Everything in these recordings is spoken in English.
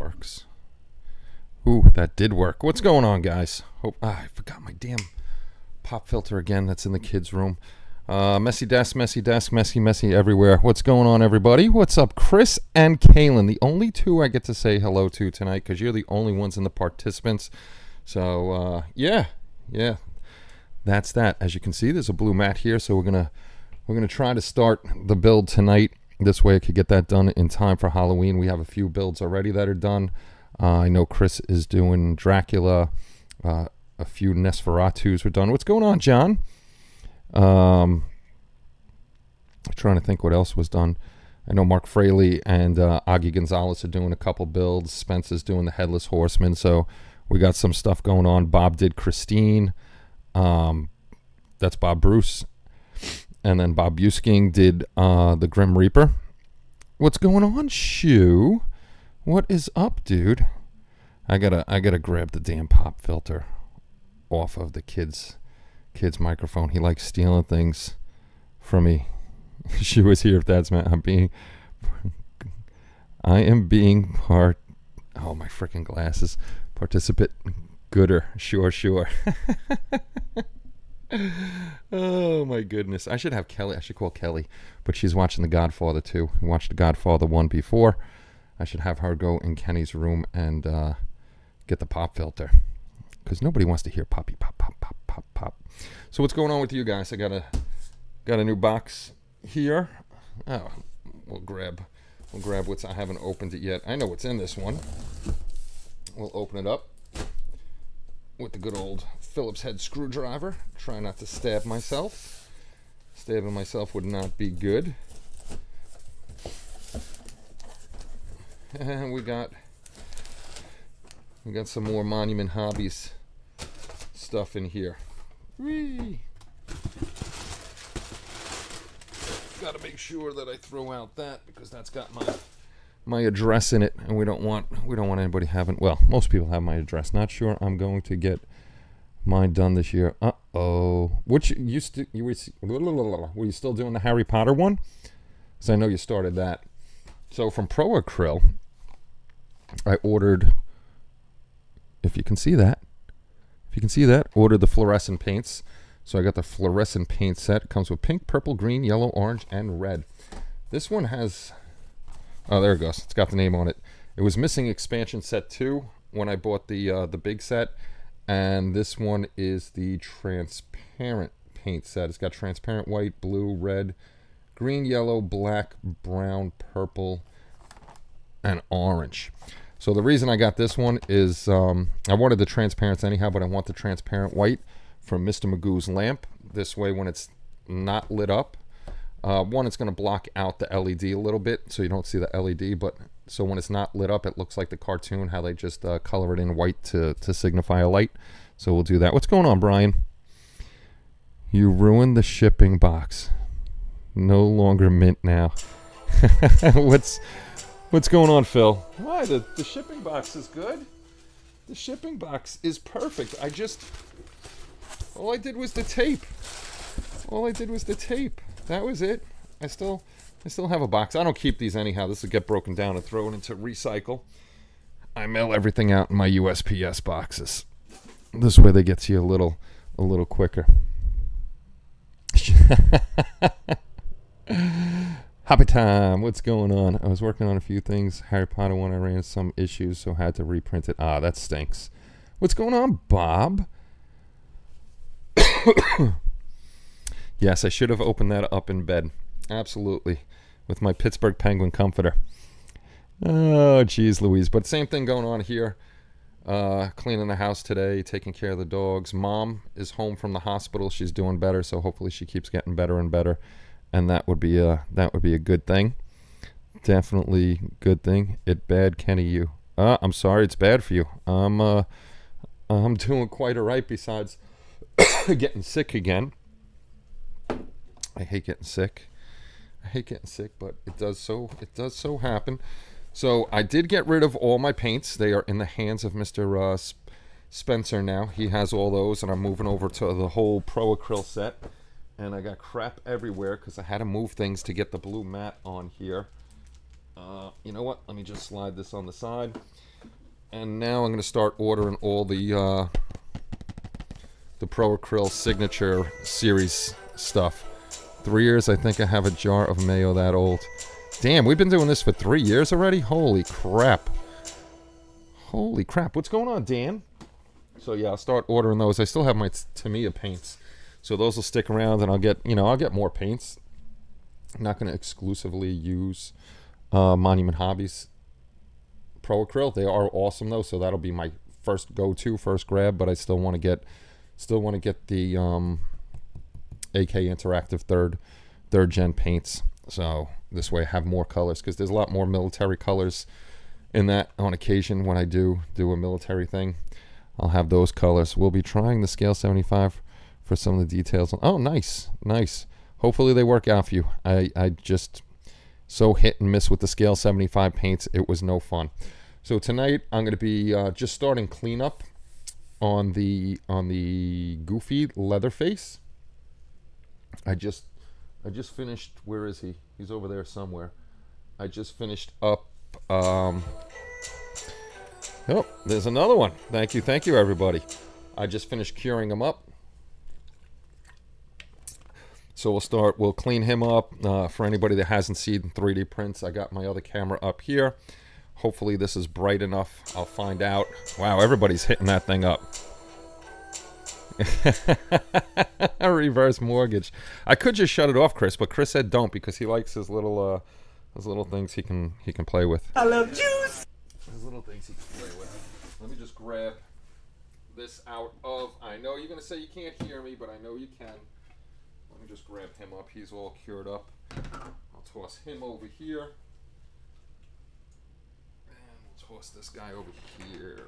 works. Ooh, that did work. What's going on, guys? I forgot my damn pop filter again. That's in the kids' room. Messy desk, messy everywhere. What's going on, everybody? What's up, Chris and Kaylin? The only two I get to say hello to tonight because you're the only ones in the participants. So, yeah, that's that. As you can see, there's a blue mat here, so we're gonna try to start the build tonight. This way I could get that done in time for Halloween. We have a few builds already that are done. I know Chris is doing Dracula. A few Nosferatus were done. What's going on, John? I'm trying to think what else was done. I know Mark Fraley and Augie Gonzalez are doing a couple builds. Spencer's doing the Headless Horseman. So we got some stuff going on. Bob did Christine. That's Bob Bruce. And then Bob Busking did the Grim Reaper. What's going on, Shu? What is up, dude? I gotta grab the damn pop filter off of the kid's microphone. He likes stealing things from me. She was here. If that's meant, I am being part. Oh, my freaking glasses. Participant gooder. Sure. Oh my goodness. I should have Kelly. I should call Kelly, but she's watching The Godfather 2. We watched The Godfather 1 before. I should have her go in Kenny's room and get the pop filter, because nobody wants to hear poppy pop. So what's going on with you guys? I got a new box here. Oh, we'll grab what's. I haven't opened it yet. I know what's in this one. We'll open it up with the good old Phillips head screwdriver. Try not to stab myself. Stabbing myself would not be good. And we got some more Monument Hobbies stuff in here. Whee! Got to make sure that I throw out that, because that's got my address in it, and we don't want anybody having. Well, most people have my address. Not sure I'm going to get mine done this year. Which were you still doing the Harry Potter one? Because I know you started that. So from Pro Acryl, I ordered. If you can see that, ordered the fluorescent paints. So I got the fluorescent paint set. It comes with pink, purple, green, yellow, orange, and red. This one has. Oh, there it goes. It's got the name on it. It was missing expansion set 2 when I bought the big set, and this one is the transparent paint set. It's got transparent white, blue, red, green, yellow, black, brown, purple, and orange. So the reason I got this one is I wanted the transparents anyhow, but I want the transparent white from Mr. Magoo's lamp. This way, when it's not lit up, one, it's going to block out the LED a little bit, so you don't see the LED, but so when it's not lit up, it looks like the cartoon, how they just color it in white to signify a light. So we'll do that. What's going on, Brian? You ruined the shipping box. No longer mint now. What's going on, Phil? Why? The shipping box is good. The shipping box is perfect. All I did was the tape. That was it. I still have a box. I don't keep these anyhow. This will get broken down and thrown into recycle. I mail everything out in my USPS boxes. This way they get to you a little quicker. Happy time. What's going on? I was working on a few things. Harry Potter one, I ran some issues, so had to reprint it. That stinks. What's going on, Bob? Yes, I should have opened that up in bed. Absolutely. With my Pittsburgh Penguin comforter. Oh, geez, Louise. But same thing going on here. Cleaning the house today, taking care of the dogs. Mom is home from the hospital. She's doing better, so hopefully she keeps getting better and better. And that would be a good thing. Definitely good thing. It bad, Kenny, you. I'm sorry, it's bad for you. I'm doing quite all right besides getting sick again. I hate getting sick, but it does so happen. So I did get rid of all my paints. They are in the hands of Mr. Spencer now. He has all those, and I'm moving over to the whole Pro Acryl set. And I got crap everywhere because I had to move things to get the blue mat on here. You know what? Let me just slide this on the side. And now I'm going to start ordering all the Pro Acryl Signature Series stuff. 3 years, I think I have a jar of mayo that old. Damn, we've been doing this for 3 years already? Holy crap. Holy crap. What's going on, Dan? So yeah, I'll start ordering those. I still have my Tamiya paints. So those will stick around, and I'll get more paints. I'm not going to exclusively use Monument Hobbies Pro Acryl. They are awesome though, so that'll be my first go-to, first grab, but I still want to get the AK Interactive third gen paints. So this way I have more colors, because there's a lot more military colors in that on occasion. When I do a military thing, I'll have those colors. We'll be trying the scale 75 for some of the details. Oh, nice. Hopefully they work out for you. I just so hit and miss with the scale 75 paints. It was no fun. So tonight I'm going to be just starting cleanup on the Goofy Leatherface. I just finished. Where is he? He's over there somewhere. I just finished up. Oh, there's another one. Thank you, everybody. I just finished curing him up. So we'll clean him up. For anybody that hasn't seen 3D prints, I got my other camera up here. Hopefully this is bright enough. I'll find out. Wow, everybody's hitting that thing up. A reverse mortgage. I could just shut it off, Chris, but Chris said don't, because he likes his little things he can play with. I love juice. His little things he can play with. Let me just grab this out of. I know you're gonna say you can't hear me, but I know you can. Let me just grab him up. He's all cured up. I'll toss him over here, and we'll toss this guy over here.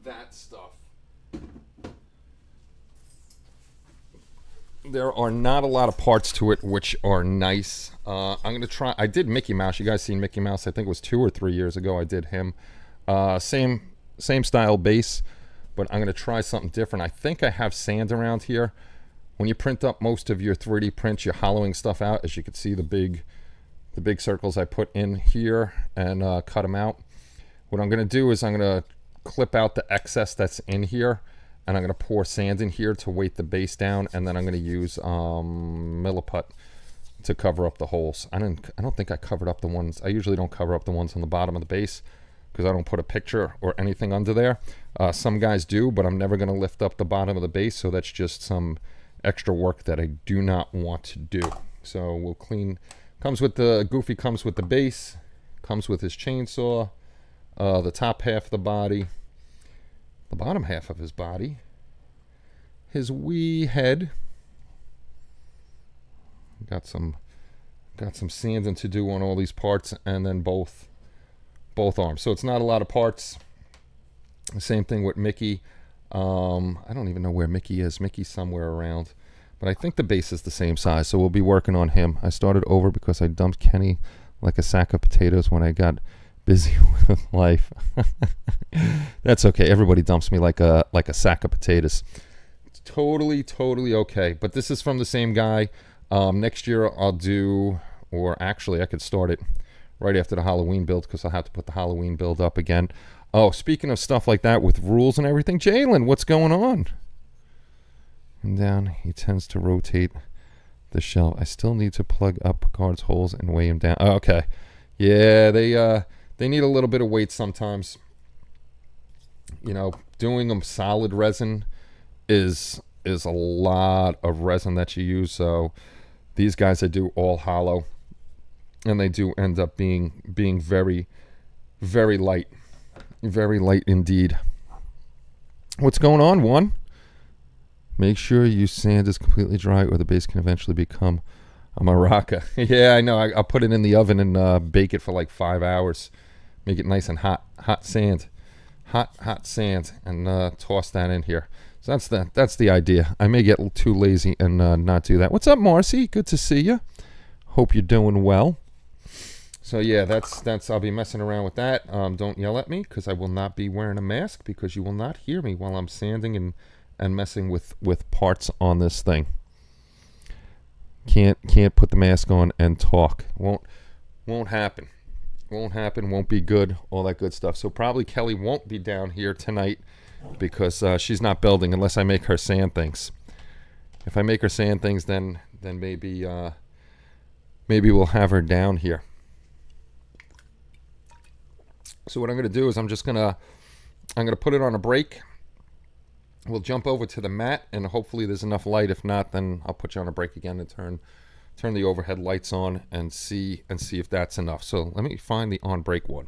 That stuff. There are not a lot of parts to it, which are nice. I'm going to try. I did Mickey Mouse. You guys seen Mickey Mouse? I think it was 2 or 3 years ago I did him. Same style base, but I'm going to try something different. I think I have sand around here. When you print up most of your 3D prints, you're hollowing stuff out. As you can see, the big circles I put in here and cut them out. What I'm going to do is I'm going to clip out the excess that's in here, and I'm going to pour sand in here to weight the base down, and then I'm going to use milliput to cover up the holes. I don't think I covered up the ones. I usually don't cover up the ones on the bottom of the base, because I don't put a picture or anything under there. Some guys do, but I'm never going to lift up the bottom of the base, so that's just some extra work that I do not want to do. So we'll clean. Goofy comes with the base, comes with his chainsaw, the top half of the body, the bottom half of his body, his wee head. Got some sanding to do on all these parts, and then both arms. So it's not a lot of parts. The same thing with Mickey. I don't even know where Mickey is. Mickey's somewhere around, but I think the base is the same size, so we'll be working on him. I started over because I dumped Kenny like a sack of potatoes when I got busy with life. That's okay. Everybody dumps me like a sack of potatoes. It's totally okay. But this is from the same guy. Next year I'll do, or actually I could start it right after the Halloween build, because I'll have to put the Halloween build up again. Oh, speaking of stuff like that with rules and everything, Jalen, what's going on? And down, he tends to rotate the shelf. I still need to plug up Picard's holes and weigh him down. Oh, okay. Yeah, they need a little bit of weight sometimes. You know, doing them solid resin is a lot of resin that you use. So these guys, I do all hollow, and they do end up being very, very light. Very light indeed. What's going on, one? Make sure your sand is completely dry, or the base can eventually become a maraca. Yeah, I know. I'll put it in the oven and bake it for like 5 hours. Make it nice and hot. Hot sand. Hot sand. And toss that in here. So that's the idea. I may get too lazy and not do that. What's up, Marcy? Good to see you. Hope you're doing well. So yeah, that's I'll be messing around with that. Don't yell at me, because I will not be wearing a mask, because you will not hear me while I'm sanding and messing with parts on this thing. Can't put the mask on and talk. Won't happen. Won't happen, won't be good, all that good stuff. So probably Kelly won't be down here tonight because she's not building unless I make her sand things. If I make her sand things, then maybe we'll have her down here. So what I'm going to do is I'm going to put it on a break. We'll jump over to the mat, and hopefully there's enough light. If not, then I'll put you on a break again and turn the overhead lights on and see if that's enough. So let me find the on break one.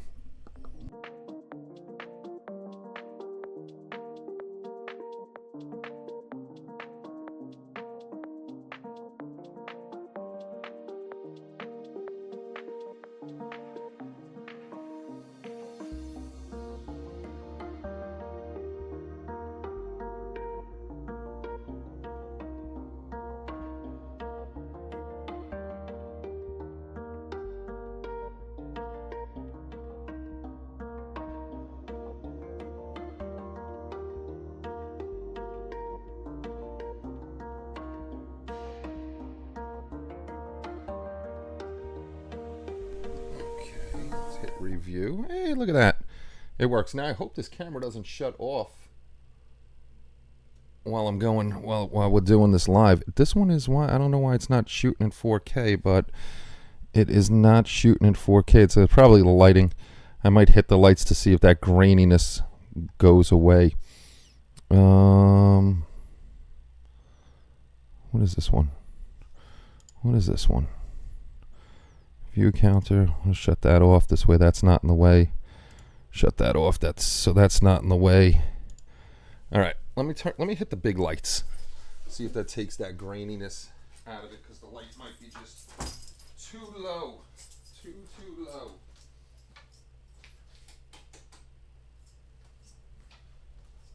Hit review. Hey, look at that. It works. Now I hope this camera doesn't shut off while we're doing this live. This one is why I don't know why it's not shooting in 4K, but it is not shooting in 4K. It's probably the lighting. I might hit the lights to see if that graininess goes away. What is this one? What is this one? View counter. I'll shut that off. This way that's not in the way. Shut that off. That's not in the way. All right. Let me hit the big lights. See if that takes that graininess out of it, because the light might be just too low. Too low.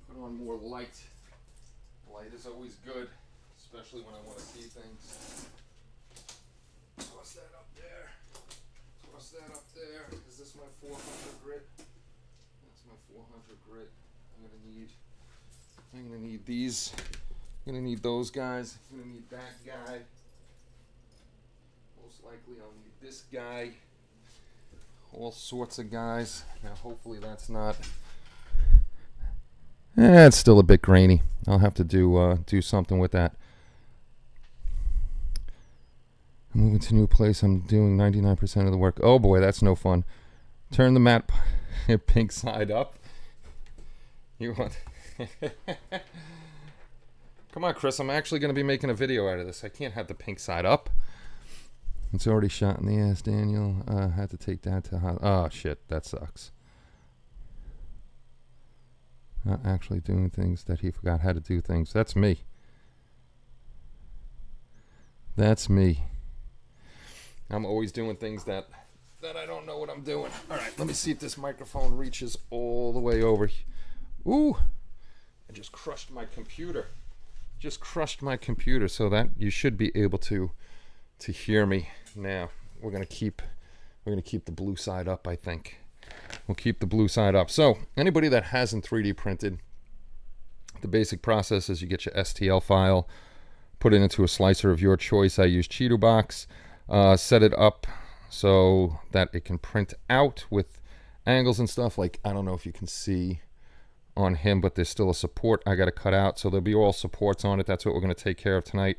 Put on more light. Light is always good, especially when I want to see things. Toss that up there. Toss that up there. Is this my 400 grit? That's my 400 grit. I'm gonna need these. I'm gonna need those guys. I'm gonna need that guy. Most likely I'll need this guy. All sorts of guys. Now hopefully that's not. It's still a bit grainy. I'll have to do something with that. I'm moving to a new place. I'm doing 99% of the work. Oh boy, that's no fun. Turn the mat pink side up. You want? Come on, Chris. I'm actually going to be making a video out of this. I can't have the pink side up. It's already shot in the ass, Daniel. Had to take that to oh shit, that sucks. Not actually doing things that he forgot how to do things. That's me. That's me. I'm always doing things that I don't know what I'm doing. All right, let me see if this microphone reaches all the way over. Ooh, I just crushed my computer. Just crushed my computer, so that you should be able to hear me now. We're gonna keep the blue side up, I think. We'll keep the blue side up. So anybody that hasn't 3D printed, the basic process is you get your STL file, put it into a slicer of your choice. I use Cheeto Box. Set it up so that it can print out with angles and stuff. Like, I don't know if you can see on him, but there's still a support I got to cut out. So there'll be all supports on it. That's what we're going to take care of tonight.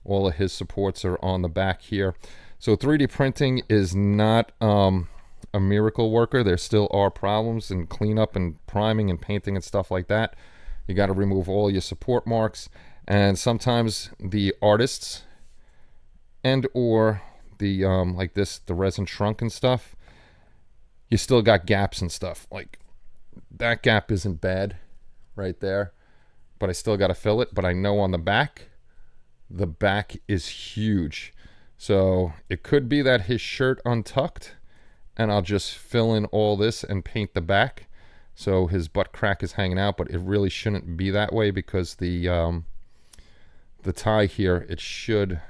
All of his supports are on the back here. So 3D printing is not a miracle worker. There still are problems in cleanup and priming and painting and stuff like that. You got to remove all your support marks. And sometimes the artists and or the like this, the resin shrunk and stuff, you still got gaps and stuff. Like that gap isn't bad right there, but I still got to fill it. But I know on the back is huge. So it could be that his shirt untucked and I'll just fill in all this and paint the back so his butt crack is hanging out, but it really shouldn't be that way because the tie here, it should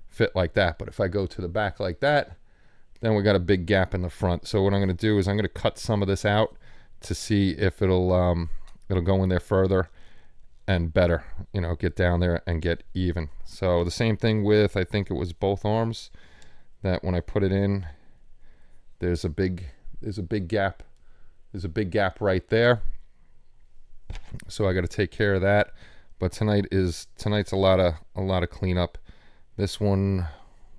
fit like that. But if I go to the back like that, then we got a big gap in the front. So what I'm going to do is I'm going to cut some of this out to see if it'll go in there further and better, you know, get down there and get even. So the same thing with, I think it was both arms, that when I put it in, There's a big gap. There's a big gap right there. So I got to take care of that. But tonight's a lot of cleanup. This one,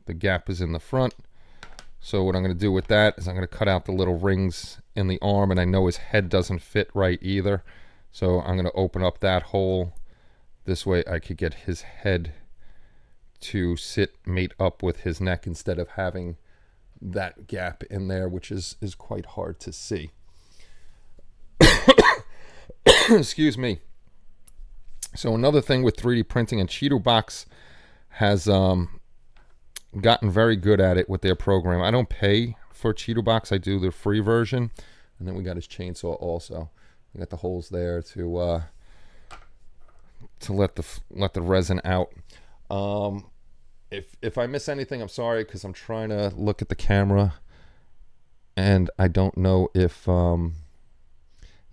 the gap is in the front. So what I'm going to do with that is I'm going to cut out the little rings in the arm, and I know his head doesn't fit right either. So I'm going to open up that hole. This way I could get his head to mate up with his neck instead of having that gap in there, which is quite hard to see. Excuse me. So another thing with 3D printing, and Cheeto Box has gotten very good at it with their program. I don't pay for Cheeto Box. I do the free version. And then we got his chainsaw also. We got the holes there to let the resin out. If I miss anything, I'm sorry, because I'm trying to look at the camera and I don't know if I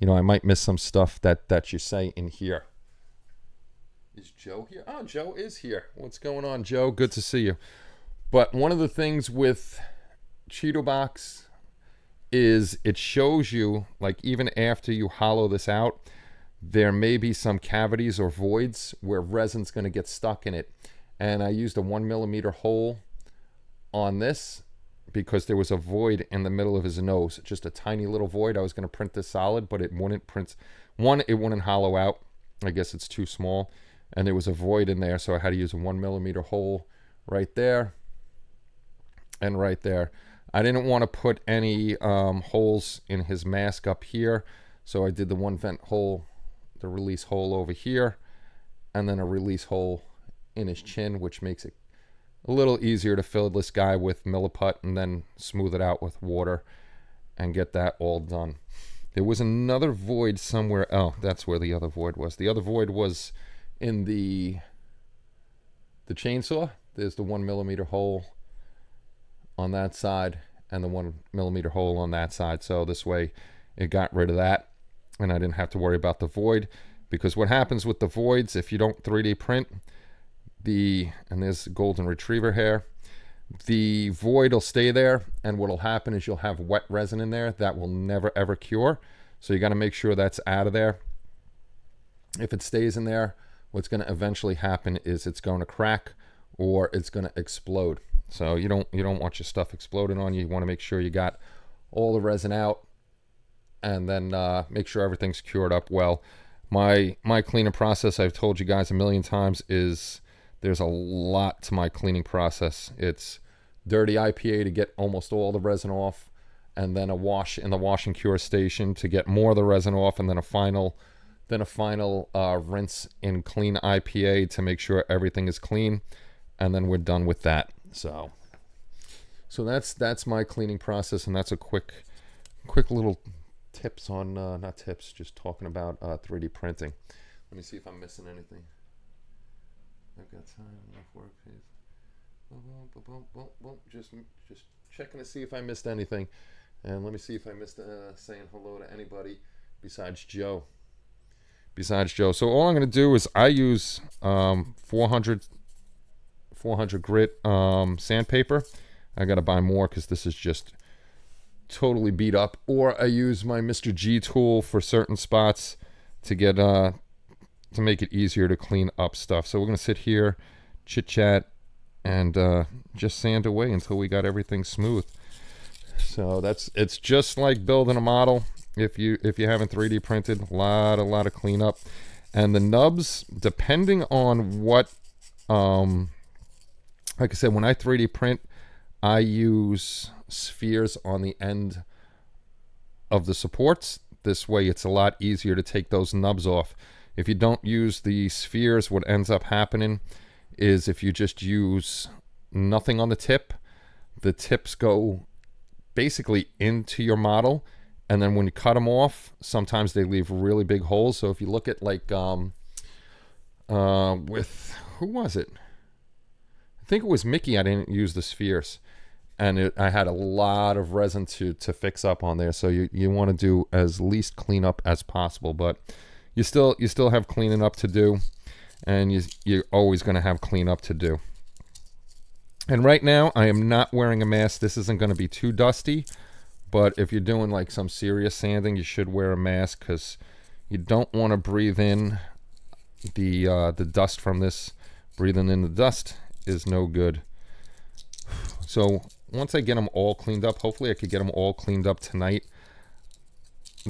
might miss some stuff that you say in here. Is Joe here? Oh, Joe is here. What's going on, Joe? Good to see you. But one of the things with Cheeto Box is it shows you, like, even after you hollow this out, there may be some cavities or voids where resin's going to get stuck in it. And I used a 1mm hole on this because there was a void in the middle of his nose, just a tiny little void. I was going to print this solid, but it wouldn't print. One, it wouldn't hollow out. I guess it's too small. And there was a void in there, so I had to use a 1mm hole right there and right there. I didn't want to put any holes in his mask up here, so I did the one vent hole, the release hole over here, and then a release hole in his chin, which makes it a little easier to fill this guy with Milliput and then smooth it out with water and get that all done. There was another void somewhere. Oh, that's where the other void was. The other void was in the chainsaw. There's the 1mm hole on that side and the 1mm hole on that side. So this way it got rid of that and I didn't have to worry about the void, because what happens with the voids, if you don't 3D print, and there's golden retriever hair, the void will stay there, and what'll happen is you'll have wet resin in there that will never ever cure. So you got to make sure that's out of there. If it stays in there, what's going to eventually happen is it's going to crack or it's going to explode. So you don't want your stuff exploding on you. You want to make sure you got all the resin out, and then make sure everything's cured up well. My cleaning process, I've told you guys a million times, is there's a lot to my cleaning process. It's dirty IPA to get almost all the resin off, and then a wash in the wash and cure station to get more of the resin off, and then a final rinse in clean IPA to make sure everything is clean, and then we're done with that. So that's my cleaning process, and that's a quick little tips on not tips, just talking about 3D printing. Let me see if I'm missing anything. I've got time, enough work. Just checking to see if I missed anything, and let me see if I missed saying hello to anybody besides Joe. So all I'm going to do is I use 400 grit sandpaper. I got to buy more because this is just totally beat up. Or I use my Mr. G tool for certain spots to get to make it easier to clean up stuff. So we're going to sit here, chit chat, and just sand away until we got everything smooth. So it's just like building a model. If you haven't 3D printed, a lot of cleanup. And the nubs, depending on what, like I said, when I 3D print, I use spheres on the end of the supports. This way it's a lot easier to take those nubs off. If you don't use the spheres, what ends up happening is if you just use nothing on the tip, the tips go basically into your model, and then when you cut them off, sometimes they leave really big holes. So if you look at like with, who was it? I think it was Mickey. I didn't use the spheres, and I had a lot of resin to fix up on there. So you want to do as least cleanup as possible, but you still have cleaning up to do, and you're always going to have cleanup to do. And right now I am not wearing a mask. This isn't going to be too dusty, But if you're doing like some serious sanding, you should wear a mask, because you don't want to breathe in the dust from this. Breathing in the dust is no good. So once I get them all cleaned up, hopefully I could get them all cleaned up tonight.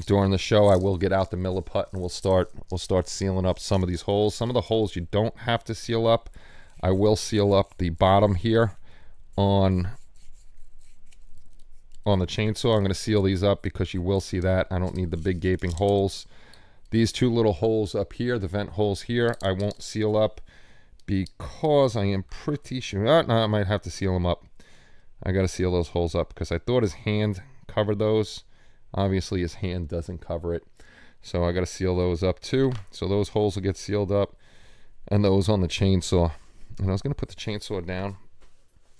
During the show, I will get out the Milliput and we'll start sealing up some of these holes. Some of the holes you don't have to seal up. I will seal up the bottom here on the chainsaw. I'm going to seal these up because you will see that. I don't need the big gaping holes. These two little holes up here, the vent holes here, I won't seal up because I am pretty sure... no, I might have to seal them up. I got to seal those holes up because I thought his hand covered those. Obviously, his hand doesn't cover it. So I got to seal those up too. So those holes will get sealed up. And those on the chainsaw. And I was going to put the chainsaw down,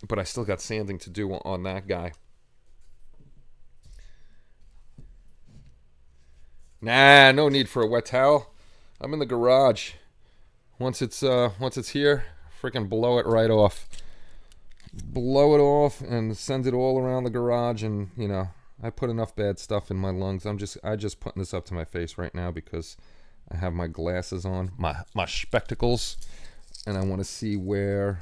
but I still got sanding to do on that guy. Nah, no need for a wet towel. I'm in the garage. Once it's here, freaking blow it right off. Blow it off and send it all around the garage. And you know, I put enough bad stuff in my lungs. I just putting this up to my face right now because I have my glasses on, my spectacles, and I want to see where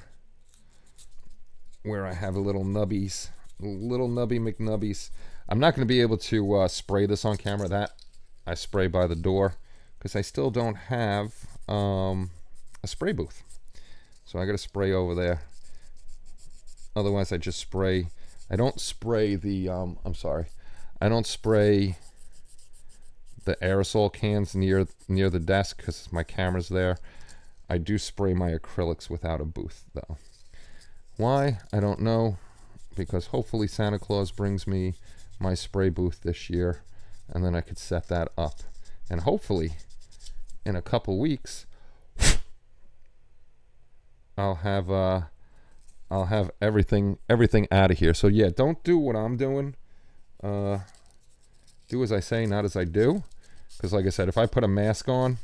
I have a little nubbies, little nubby McNubbies. I'm not going to be able to spray this on camera. That I spray by the door because I still don't have a spray booth. So I got to spray over there. Otherwise, I just spray. I don't spray the. I don't spray the aerosol cans near the desk because my camera's there. I do spray my acrylics without a booth though. Why? I don't know. Because hopefully Santa Claus brings me my spray booth this year, and then I could set that up. And hopefully, in a couple weeks, I'll have everything out of here. So yeah, don't do what I'm doing. Do as I say, not as I do. Because like I said, if I put a mask on,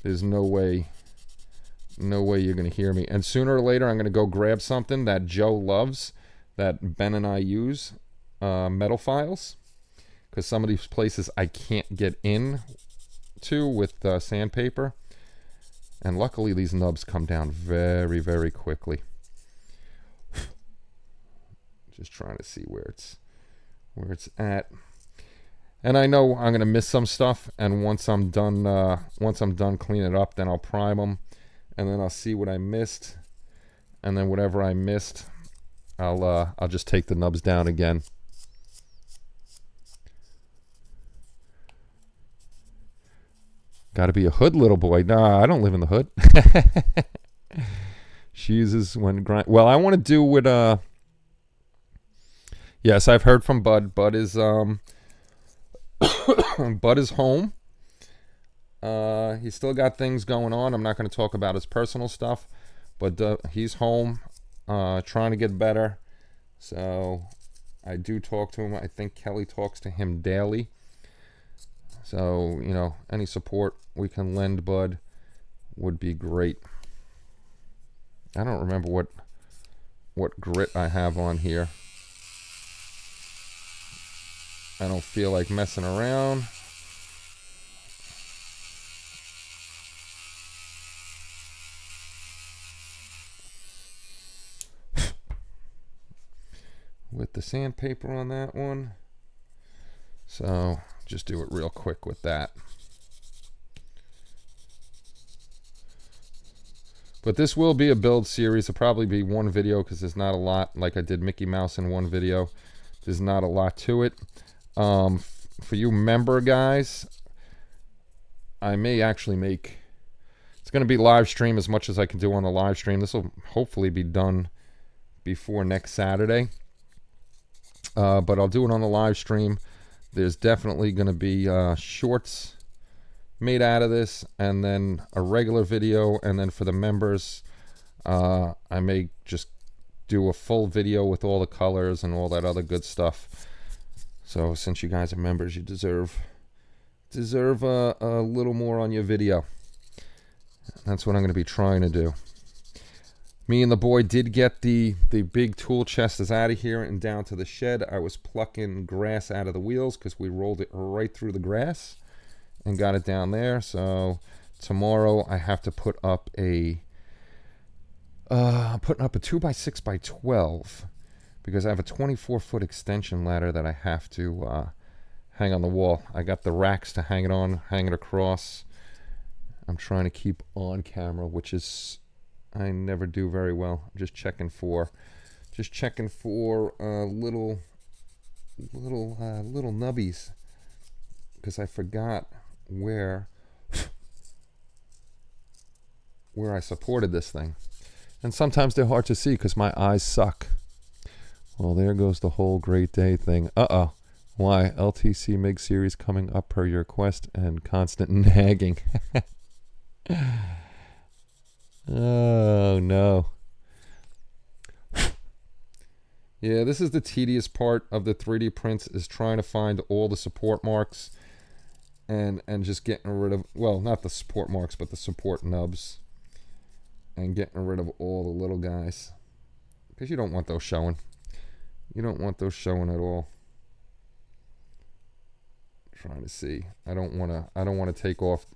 there's no way you're going to hear me. And sooner or later, I'm going to go grab something that Joe loves, that Ben and I use, metal files. Because some of these places I can't get in to with sandpaper. And luckily, these nubs come down very, very quickly. Just trying to see where it's at. And I know I'm gonna miss some stuff. And once I'm done cleaning it up, then I'll prime them, and then I'll see what I missed, and then whatever I missed, I'll just take the nubs down again. Got to be a hood little boy. Nah, I don't live in the hood. She uses when grind. Well, I want to do with yes, I've heard from Bud. Bud is Bud is home. He's still got things going on. I'm not going to talk about his personal stuff, but he's home, trying to get better. So I do talk to him. I think Kelly talks to him daily. So, you know, any support we can lend Bud would be great. I don't remember what grit I have on here. I don't feel like messing around. With the sandpaper on that one. So just do it real quick with that. But this will be a build series. It'll probably be one video because there's not a lot. Like I did Mickey Mouse in one video. There's not a lot to it. For you member guys, I may actually make... It's going to be live stream as much as I can do on the live stream. This will hopefully be done before next Saturday. But I'll do it on the live stream. There's definitely going to be shorts made out of this, and then a regular video, and then for the members, I may just do a full video with all the colors and all that other good stuff. So since you guys are members, you deserve a little more on your video. That's what I'm going to be trying to do. Me and the boy did get the big tool chest is out of here and down to the shed. I was plucking grass out of the wheels because we rolled it right through the grass and got it down there. So tomorrow I have to put up a putting up a 2x6x12 because I have a 24-foot extension ladder that I have to hang on the wall. I got the racks to hang it on, hang it across. I'm trying to keep on camera, which is I never do very well. I'm just checking for little nubbies because I forgot where I supported this thing. And sometimes they're hard to see because my eyes suck. Well, there goes the whole great day thing. Uh-oh. Why? LTC MiG series coming up per your request and constant nagging. Oh, no. Yeah, this is the tedious part of the 3D prints is trying to find all the support marks and just getting rid of, well, not the support marks, but the support nubs. And getting rid of all the little guys. Because you don't want those showing. You don't want those showing at all. Trying to see. I don't want to take off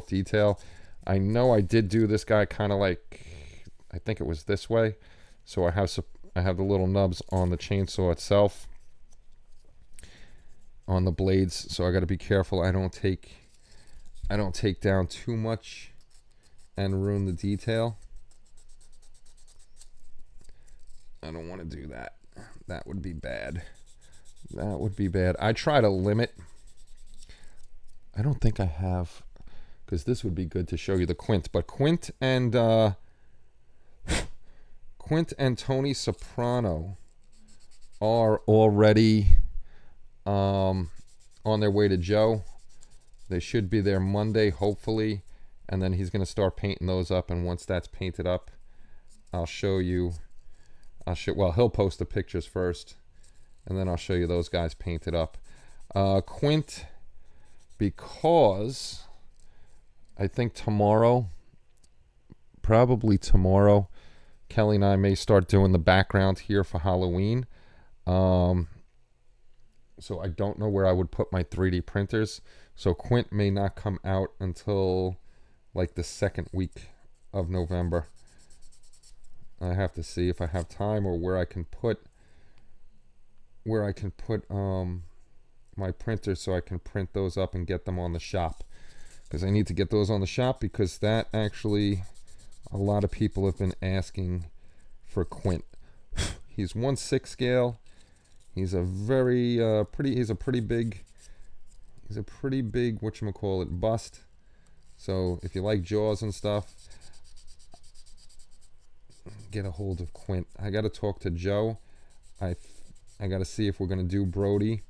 detail. I know I did do this guy kind of like, I think it was this way. So I have the little nubs on the chainsaw itself, on the blades. So I got to be careful. I don't take down too much and ruin the detail. I don't want to do that. That would be bad. That would be bad. I try to limit. I don't think I have, because this would be good to show you the Quint. But Quint and Tony Soprano are already on their way to Joe. They should be there Monday, hopefully. And then he's going to start painting those up. And once that's painted up, I'll show you. Well, he'll post the pictures first. And then I'll show you those guys painted up. Quint, because I think tomorrow, probably tomorrow, Kelly and I may start doing the background here for Halloween. So I don't know where I would put my 3D printers. So Quint may not come out until like the second week of November. I have to see if I have time or where I can put my printers so I can print those up and get them on the shop, because I need to get those on the shop, because that actually a lot of people have been asking for Quint. He's 1/6 scale. He's a very he's a pretty big whatchamacallit bust. So if you like Jaws and stuff, get a hold of Quint. I got to talk to Joe. I got to see if we're going to do Brody.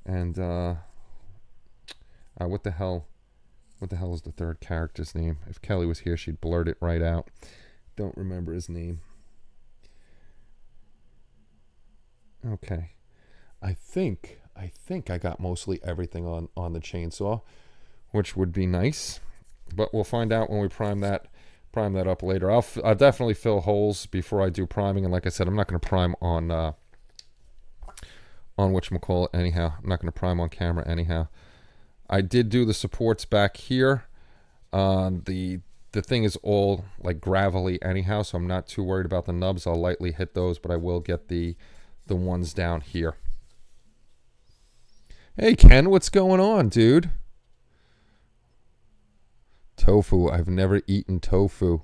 And what the hell is the third character's name? If Kelly was here, she'd blurt it right out. Don't remember his name. Okay. I think I got mostly everything on the chainsaw, which would be nice. But we'll find out when we prime that up later. I'll definitely fill holes before I do priming. And like I said, I'm not going to prime on whatchamacallit anyhow. I'm not going to prime on camera anyhow. I did do the supports back here. The thing is all like gravelly anyhow, so I'm not too worried about the nubs. I'll lightly hit those, but I will get the ones down here. Hey Ken, what's going on, dude? Tofu. I've never eaten tofu.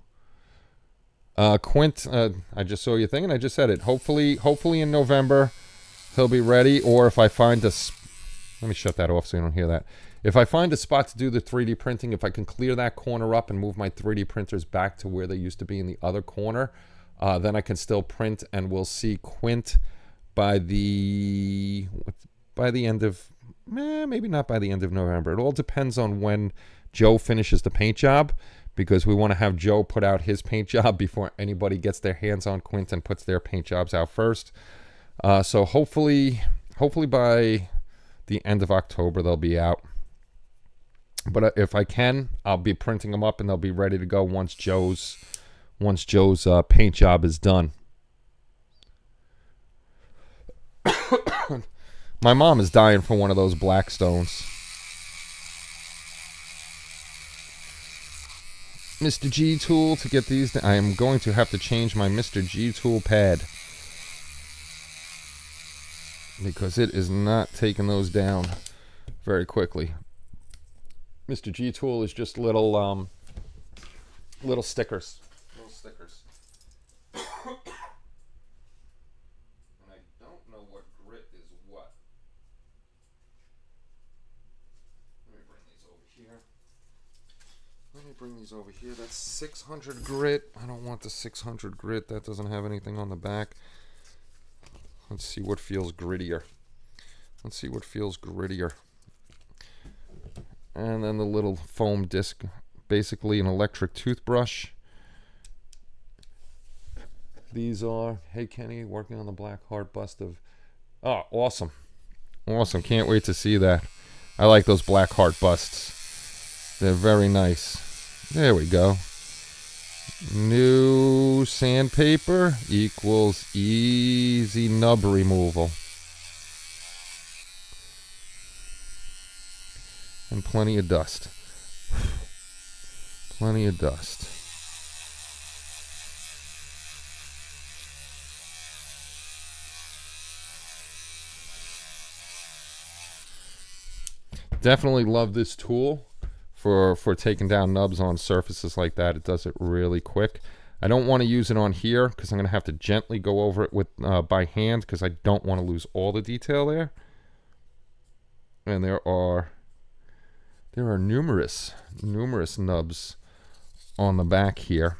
Quint, I just saw your thing and I just said it. Hopefully in November he'll be ready. Or if I find let me shut that off so you don't hear that. If I find a spot to do the 3D printing, if I can clear that corner up and move my 3D printers back to where they used to be in the other corner, then I can still print, and we'll see Quint by the end of, maybe not by the end of November. It all depends on when Joe finishes the paint job, because we want to have Joe put out his paint job before anybody gets their hands on Quint and puts their paint jobs out first. So hopefully by the end of October they'll be out. But if I can, I'll be printing them up and they'll be ready to go once Joe's once Joe's paint job is done. My mom is dying for one of those black stones. Mr. G tool to get these. I am going to have to change my Mr. G tool pad because it is not taking those down very quickly. Mr. G tool is just little stickers. Little stickers. And I don't know what grit is what. Let me bring these over here. That's 600 grit. I don't want the 600 grit. That doesn't have anything on the back. Let's see what feels grittier. And then the little foam disc, basically an electric toothbrush. These are, hey Kenny, working on the black heart bust of, oh, awesome. Can't wait to see that. I like those black heart busts. They're very nice. There we go. New sandpaper equals easy nub removal. And plenty of dust. Definitely love this tool for taking down nubs on surfaces like that. It does it really quick. I don't want to use it on here because I'm going to have to gently go over it with by hand because I don't want to lose all the detail there. And there are numerous nubs on the back here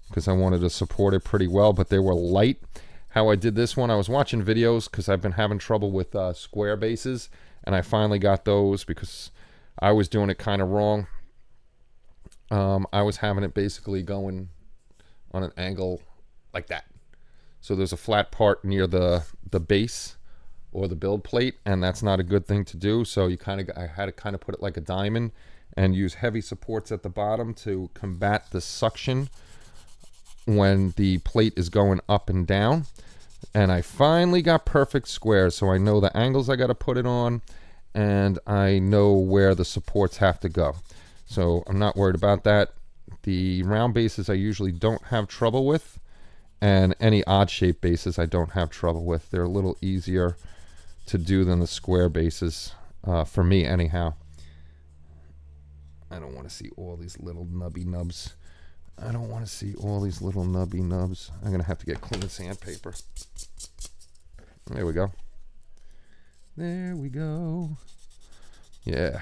because I wanted to support it pretty well, but they were light. How I did this one, I was watching videos because I've been having trouble with square bases, and I finally got those because I was doing it kind of wrong. I was having it basically going on an angle like that. So there's a flat part near the base or the build plate, and that's not a good thing to do. So I had to kind of put it like a diamond and use heavy supports at the bottom to combat the suction when the plate is going up and down. And I finally got perfect squares, so I know the angles I got to put it on, and I know where the supports have to go. So I'm not worried about that. The round bases I usually don't have trouble with, and any odd shape bases I don't have trouble with. They're a little easier to do than the square bases, for me anyhow. I don't want to see all these little nubby nubs. I'm going to have to get clean sandpaper. There we go. Yeah.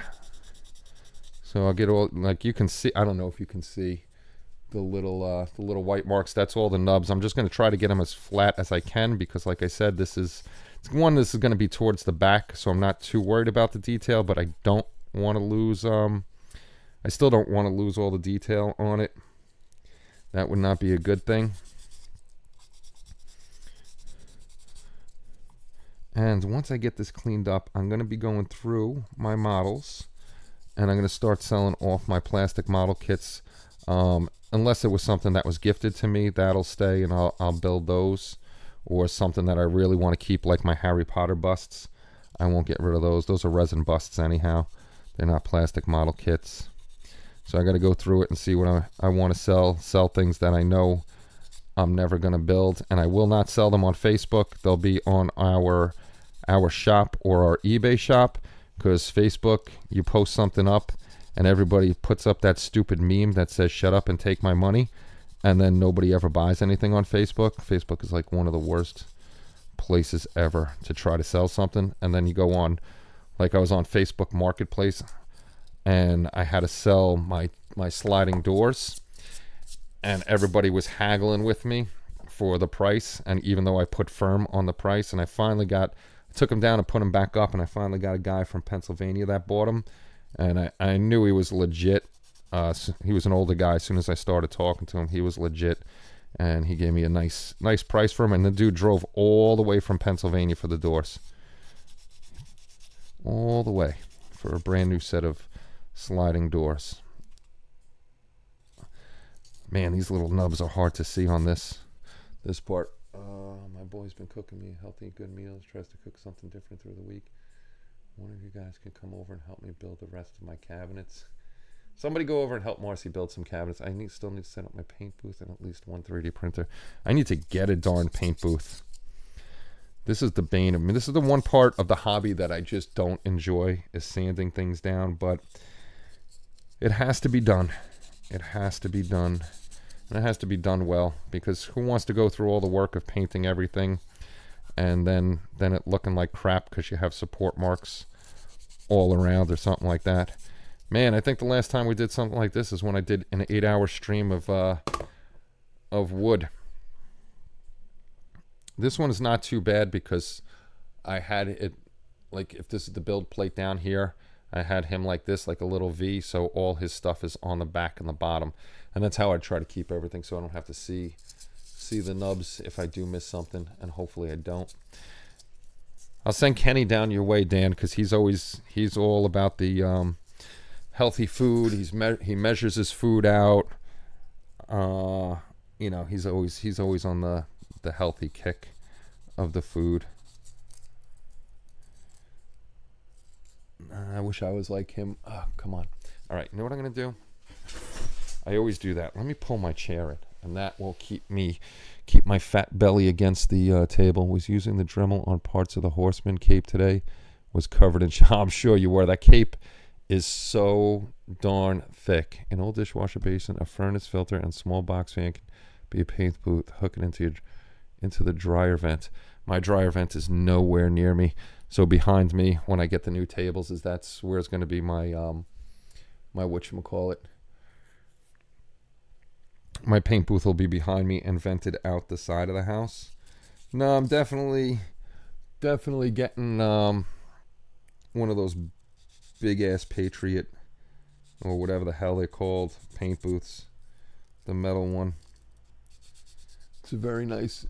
So I'll get all, like you can see, I don't know if you can see the little white marks. That's all the nubs. I'm just going to try to get them as flat as I can because, like I said, this is going to be towards the back, so I'm not too worried about the detail, but I don't want to lose, I still don't want to lose all the detail on it. That would not be a good thing. And once I get this cleaned up, I'm going to be going through my models, and I'm going to start selling off my plastic model kits. Unless it was something that was gifted to me, that'll stay, and I'll build those. Or something that I really want to keep, like my Harry Potter busts. I won't get rid of those. Those are resin busts anyhow. They're not plastic model kits. So I got to go through it and see what I want to sell things that I know I'm never going to build, and I will not sell them on Facebook. They'll be on our shop or our eBay shop, because Facebook, you post something up and everybody puts up that stupid meme that says shut up and take my money, and then nobody ever buys anything on Facebook. Facebook is like one of the worst places ever to try to sell something. And then you go on, like I was on Facebook Marketplace, and I had to sell my sliding doors, and everybody was haggling with me for the price. And even though I put firm on the price, and I took them down and put them back up, and I finally got a guy from Pennsylvania that bought them, and I knew he was legit. He was an older guy. As soon as I started talking to him, he was legit, and he gave me a nice price for him. And the dude drove all the way from Pennsylvania for the doors, all the way for a brand new set of sliding doors. Man, these little nubs are hard to see on this part. My boy's been cooking me healthy, good meals. Tries to cook something different through the week. One of you guys can come over and help me build the rest of my cabinets. Somebody go over and help Marcy build some cabinets. I still need to set up my paint booth and at least one 3D printer. I need to get a darn paint booth. This is the bane of me. This is the one part of the hobby that I just don't enjoy, is sanding things down. But it has to be done. It has to be done. And it has to be done well, because who wants to go through all the work of painting everything and then it looking like crap because you have support marks all around or something like that. Man, I think the last time we did something like this is when I did an 8-hour stream of wood. This one is not too bad because I had it, like, if this is the build plate down here, I had him like this, like a little V, so all his stuff is on the back and the bottom. And that's how I try to keep everything, so I don't have to see the nubs if I do miss something, and hopefully I don't. I'll send Kenny down your way, Dan, because he's all about the healthy food. He measures his food out. You know, he's always on the healthy kick of the food. I wish I was like him. Oh, come on. All right, you know what I'm gonna do? I always do that. Let me pull my chair in, and that will keep my fat belly against the table. Was using the Dremel on parts of the Horseman cape today. Was covered in I'm sure you were. That cape is so darn thick. An old dishwasher basin, a furnace filter, and small box fan can be a paint booth. Hook it into the dryer vent. My dryer vent is nowhere near me. So behind me, when I get the new tables, that's where it's going to be my whatchamacallit. My paint booth will be behind me and vented out the side of the house. No, I'm definitely getting one of those big ass Patriot or whatever the hell they're called paint booths, the metal one. It's a very nice.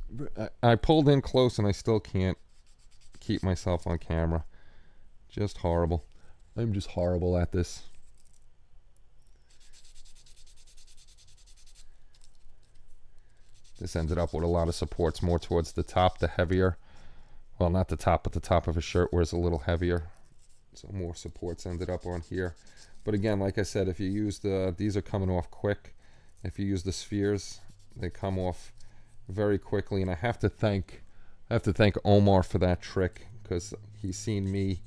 I pulled in close and I still can't keep myself on camera. Just horrible. I'm just horrible at this. This ended up with a lot of supports more towards the top, the heavier. Well, not the top, but the top of a shirt where it's a little heavier. So more supports ended up on here. But again, like I said, if you use these are coming off quick. If you use the spheres, they come off very quickly. And I have to thank Omar for that trick, because he's seen me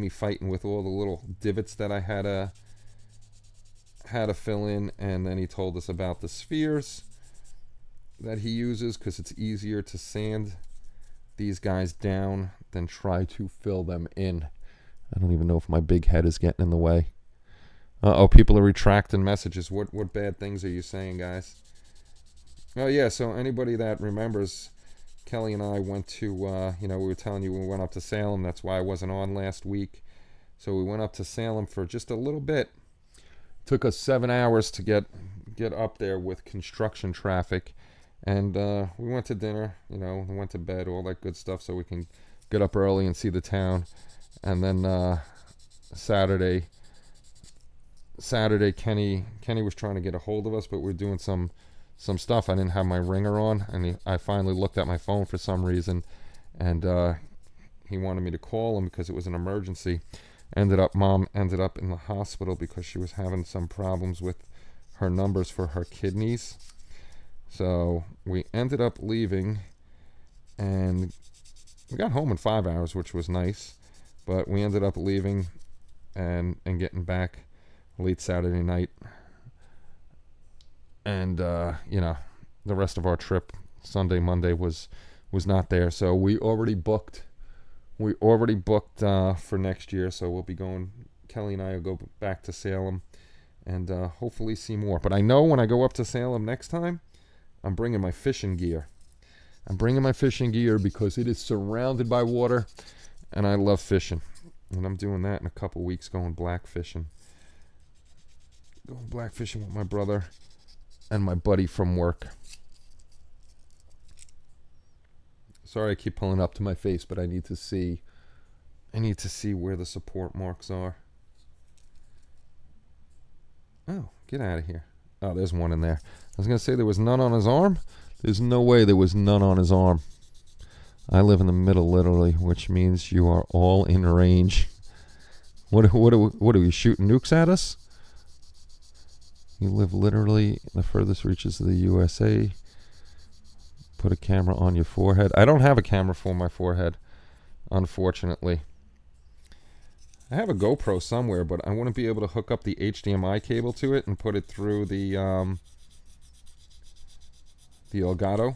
fighting with all the little divots that I had to fill in, and then he told us about the spheres that he uses because it's easier to sand these guys down than try to fill them in. I don't even know if my big head is getting in the way. Uh-oh, people are retracting messages. What bad things are you saying, guys? Oh yeah, so anybody that remembers, Kelly and I went to, we were telling you we went up to Salem. That's why I wasn't on last week. So we went up to Salem for just a little bit. Took us 7 hours to get up there with construction traffic. And we went to dinner, we went to bed, all that good stuff, so we can get up early and see the town. And then Saturday, Kenny was trying to get a hold of us, but we were doing some stuff. I didn't have my ringer on, and I finally looked at my phone for some reason, and he wanted me to call him because it was an emergency. Mom ended up in the hospital because she was having some problems with her numbers for her kidneys. So we ended up leaving, and we got home in 5 hours, which was nice. But we ended up leaving and getting back late Saturday night. And, the rest of our trip, Sunday, Monday, was not there. So we already booked for next year. So we'll be going, Kelly and I will go back to Salem and hopefully see more. But I know when I go up to Salem next time, I'm bringing my fishing gear. Because it is surrounded by water, and I love fishing. And I'm doing that in a couple weeks, going black fishing. Going black fishing with my brother and my buddy from work. Sorry I keep pulling up to my face, but I need to see where the support marks are. Oh, get out of here. Oh, there's one in there. I was going to say there was none on his arm. There's no way there was none on his arm. I live in the middle, literally, which means you are all in range. What are we shooting nukes at us? You live literally the furthest reaches of the USA. Put a camera on your forehead. I don't have a camera for my forehead, unfortunately. I have a GoPro somewhere, but I wouldn't be able to hook up the HDMI cable to it and put it through the Elgato.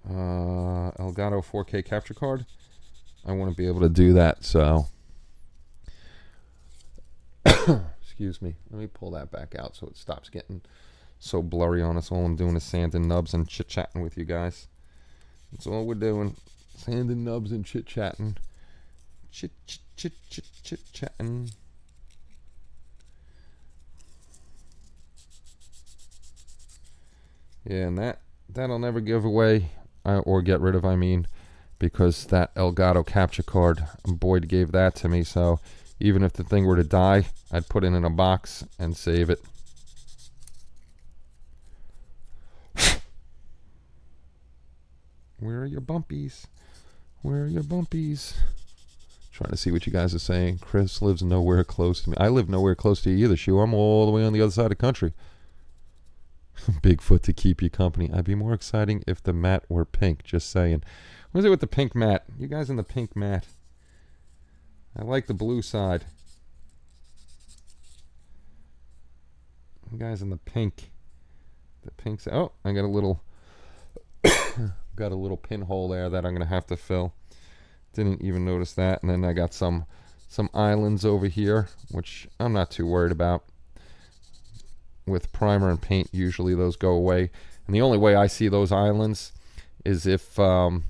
Elgato 4K capture card. I wouldn't be able to do that, so excuse me. Let me pull that back out so it stops getting so blurry on us. All I'm doing is sanding nubs and chit-chatting with you guys. That's all we're doing. Sanding nubs and chit-chatting. Chit-chatting. Yeah, and that'll never give away, or get rid of, I mean, because that Elgato capture card, Boyd gave that to me, so even if the thing were to die, I'd put it in a box and save it. Where are your bumpies? Where are your bumpies? Trying to see what you guys are saying. Chris lives nowhere close to me. I live nowhere close to you either, Shu. I'm all the way on the other side of the country. Bigfoot to keep you company. I'd be more exciting if the mat were pink, just saying. What is it with the pink mat? You guys in the pink mat. I like the blue side. You guys in the pink. The pink side. Oh, I got a little got a little pinhole there that I'm gonna have to fill. Didn't even notice that. And then I got some islands over here, which I'm not too worried about. With primer and paint, usually those go away. And the only way I see those islands is if I'm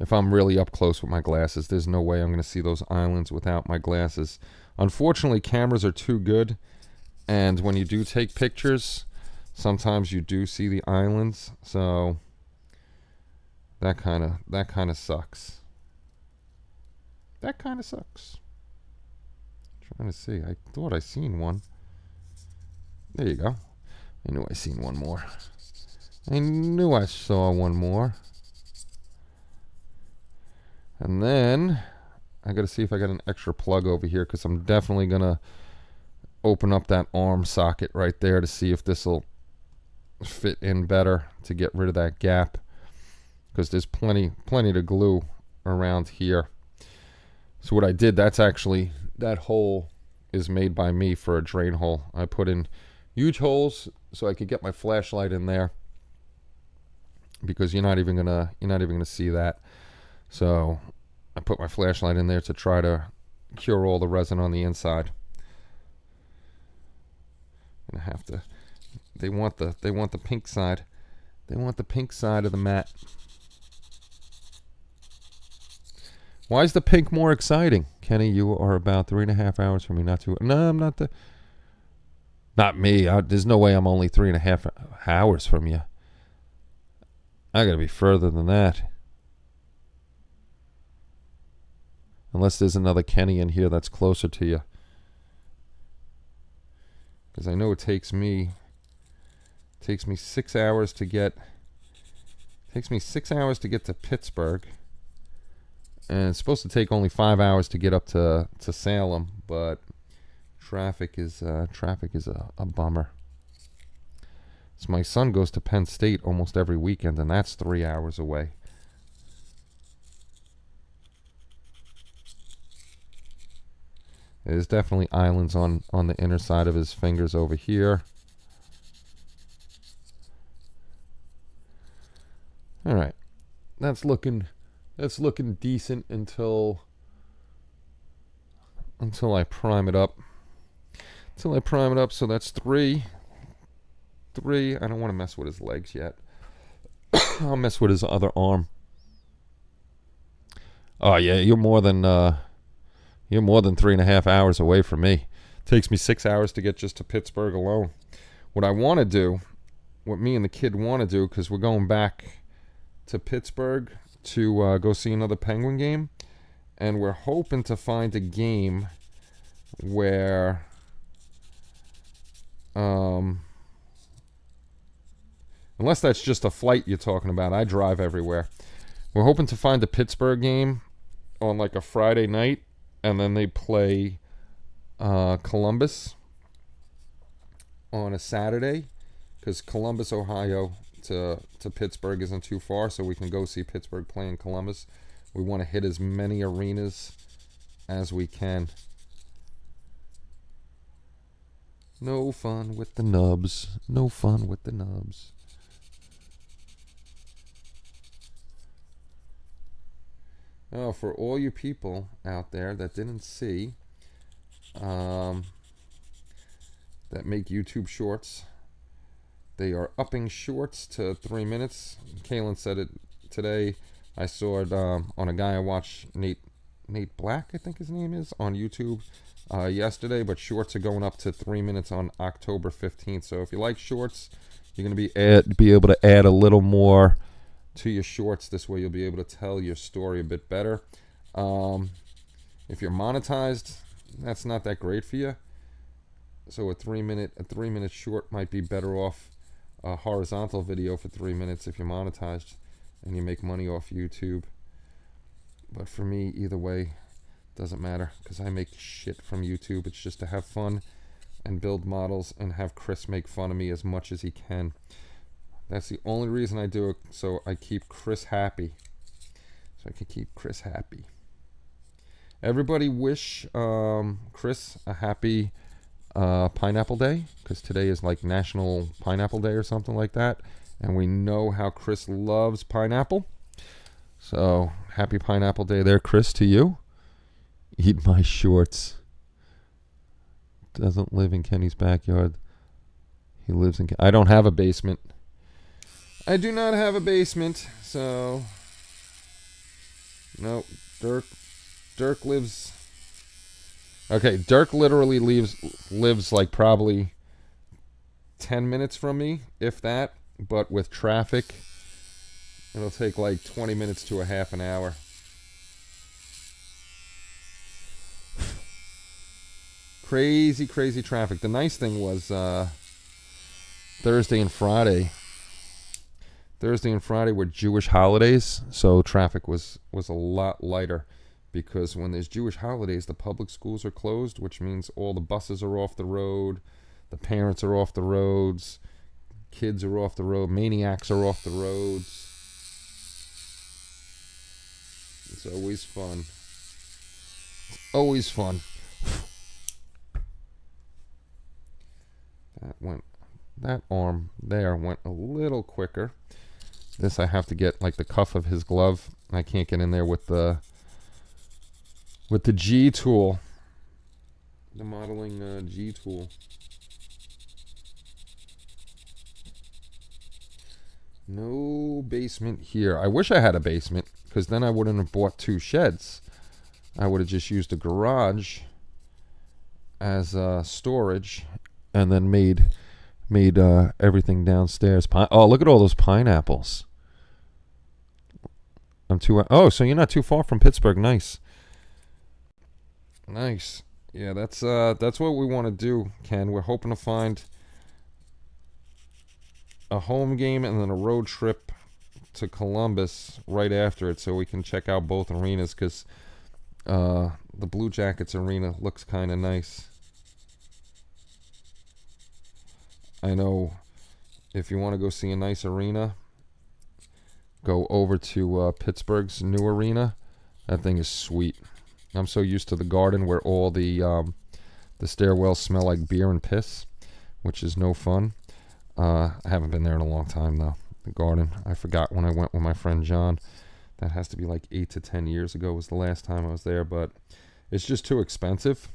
really up close with my glasses. There's no way I'm going to see those islands without my glasses. Unfortunately, cameras are too good, and when you do take pictures, sometimes you do see the islands. So that kind of sucks. That kind of sucks. Trying to see. I thought I seen one. There you go. I knew I seen one more. I knew I saw one more. And then I got to see if I got an extra plug over here, because I'm definitely going to open up that arm socket right there to see if this will fit in better to get rid of that gap, because there's plenty to glue around here. So what I did, that's actually, that hole is made by me for a drain hole. I put in huge holes so I could get my flashlight in there, because you're not even gonna see that. So I put my flashlight in there to try to cure all the resin on the inside. And I have to. They want the pink side. They want the pink side of the mat. Why is the pink more exciting? Kenny, you are about 3.5 hours from me. Not too. No, I'm not the. Not me. There's no way I'm only 3.5 hours from you. I gotta be further than that. Unless there's another Kenny in here that's closer to you. Because I know it takes me 6 hours to get. Takes me 6 hours to get to Pittsburgh. And it's supposed to take only 5 hours to get up to Salem, but traffic is a bummer. So my son goes to Penn State almost every weekend, and that's 3 hours away. There's definitely islands on the inner side of his fingers over here. All right, that's looking decent until I prime it up. So that's three. I don't want to mess with his legs yet. I'll mess with his other arm. Oh yeah, you're more than 3.5 hours away from me. Takes me 6 hours to get just to Pittsburgh alone. What I want to do, what me and the kid want to do, because we're going back to Pittsburgh to go see another Penguin game, and we're hoping to find a game where Unless that's just a flight you're talking about. I drive everywhere. We're hoping to find a Pittsburgh game on like a Friday night, and then they play Columbus on a Saturday, because Columbus, Ohio to Pittsburgh isn't too far, so we can go see Pittsburgh play in Columbus. We want to hit as many arenas as we can. No fun with the nubs. No fun with the nubs. Oh, for all you people out there that didn't see, that make YouTube shorts, they are upping shorts to 3 minutes. Kaylin said it today. I saw it on a guy I watch, Nate Black, I think his name is, on YouTube yesterday. But shorts are going up to 3 minutes on October 15th. So if you like shorts, you're going to be able to add a little more to your shorts. This way you'll be able to tell your story a bit better. If you're monetized, that's not that great for you. So a 3 minute short might be better off a horizontal video for 3 minutes if you're monetized and you make money off YouTube. But for me, either way, doesn't matter, because I make shit from YouTube. It's just to have fun and build models and have Chris make fun of me as much as he can. That's the only reason I do it, so I keep Chris happy. So I can keep Chris happy. Everybody wish Chris a happy Pineapple Day, because today is like National Pineapple Day or something like that. And we know how Chris loves pineapple. So happy Pineapple Day there, Chris, to you. Eat my shorts. Doesn't live in Kenny's backyard. He lives in... I don't have a basement. I do not have a basement, so... No, Dirk lives... Okay, Dirk literally lives like probably 10 minutes from me, if that. But with traffic, it'll take like 20 minutes to a half an hour. Crazy traffic. The nice thing was Thursday and Friday were Jewish holidays, so traffic was a lot lighter, because when there's Jewish holidays, the public schools are closed, which means all the buses are off the road, the parents are off the roads, kids are off the road, maniacs are off the roads. It's always fun. It's always fun. That arm there went a little quicker. This I have to get like the cuff of his glove. I can't get in there with the G tool. The modeling G tool. No basement here. I wish I had a basement, because then I wouldn't have bought 2 sheds. I would have just used a garage as storage, and then made everything downstairs. Oh, look at all those pineapples. So you're not too far from Pittsburgh. Nice. Yeah, that's what we want to do, Ken. We're hoping to find a home game and then a road trip to Columbus right after it, so we can check out both arenas, because the Blue Jackets arena looks kind of nice. I know if you want to go see a nice arena, go over to Pittsburgh's new arena. That thing is sweet. I'm so used to the Garden, where all the stairwells smell like beer and piss, which is no fun. I haven't been there in a long time, though. The Garden. I forgot when I went with my friend John. That has to be like 8 to 10 years ago was the last time I was there, but it's just too expensive.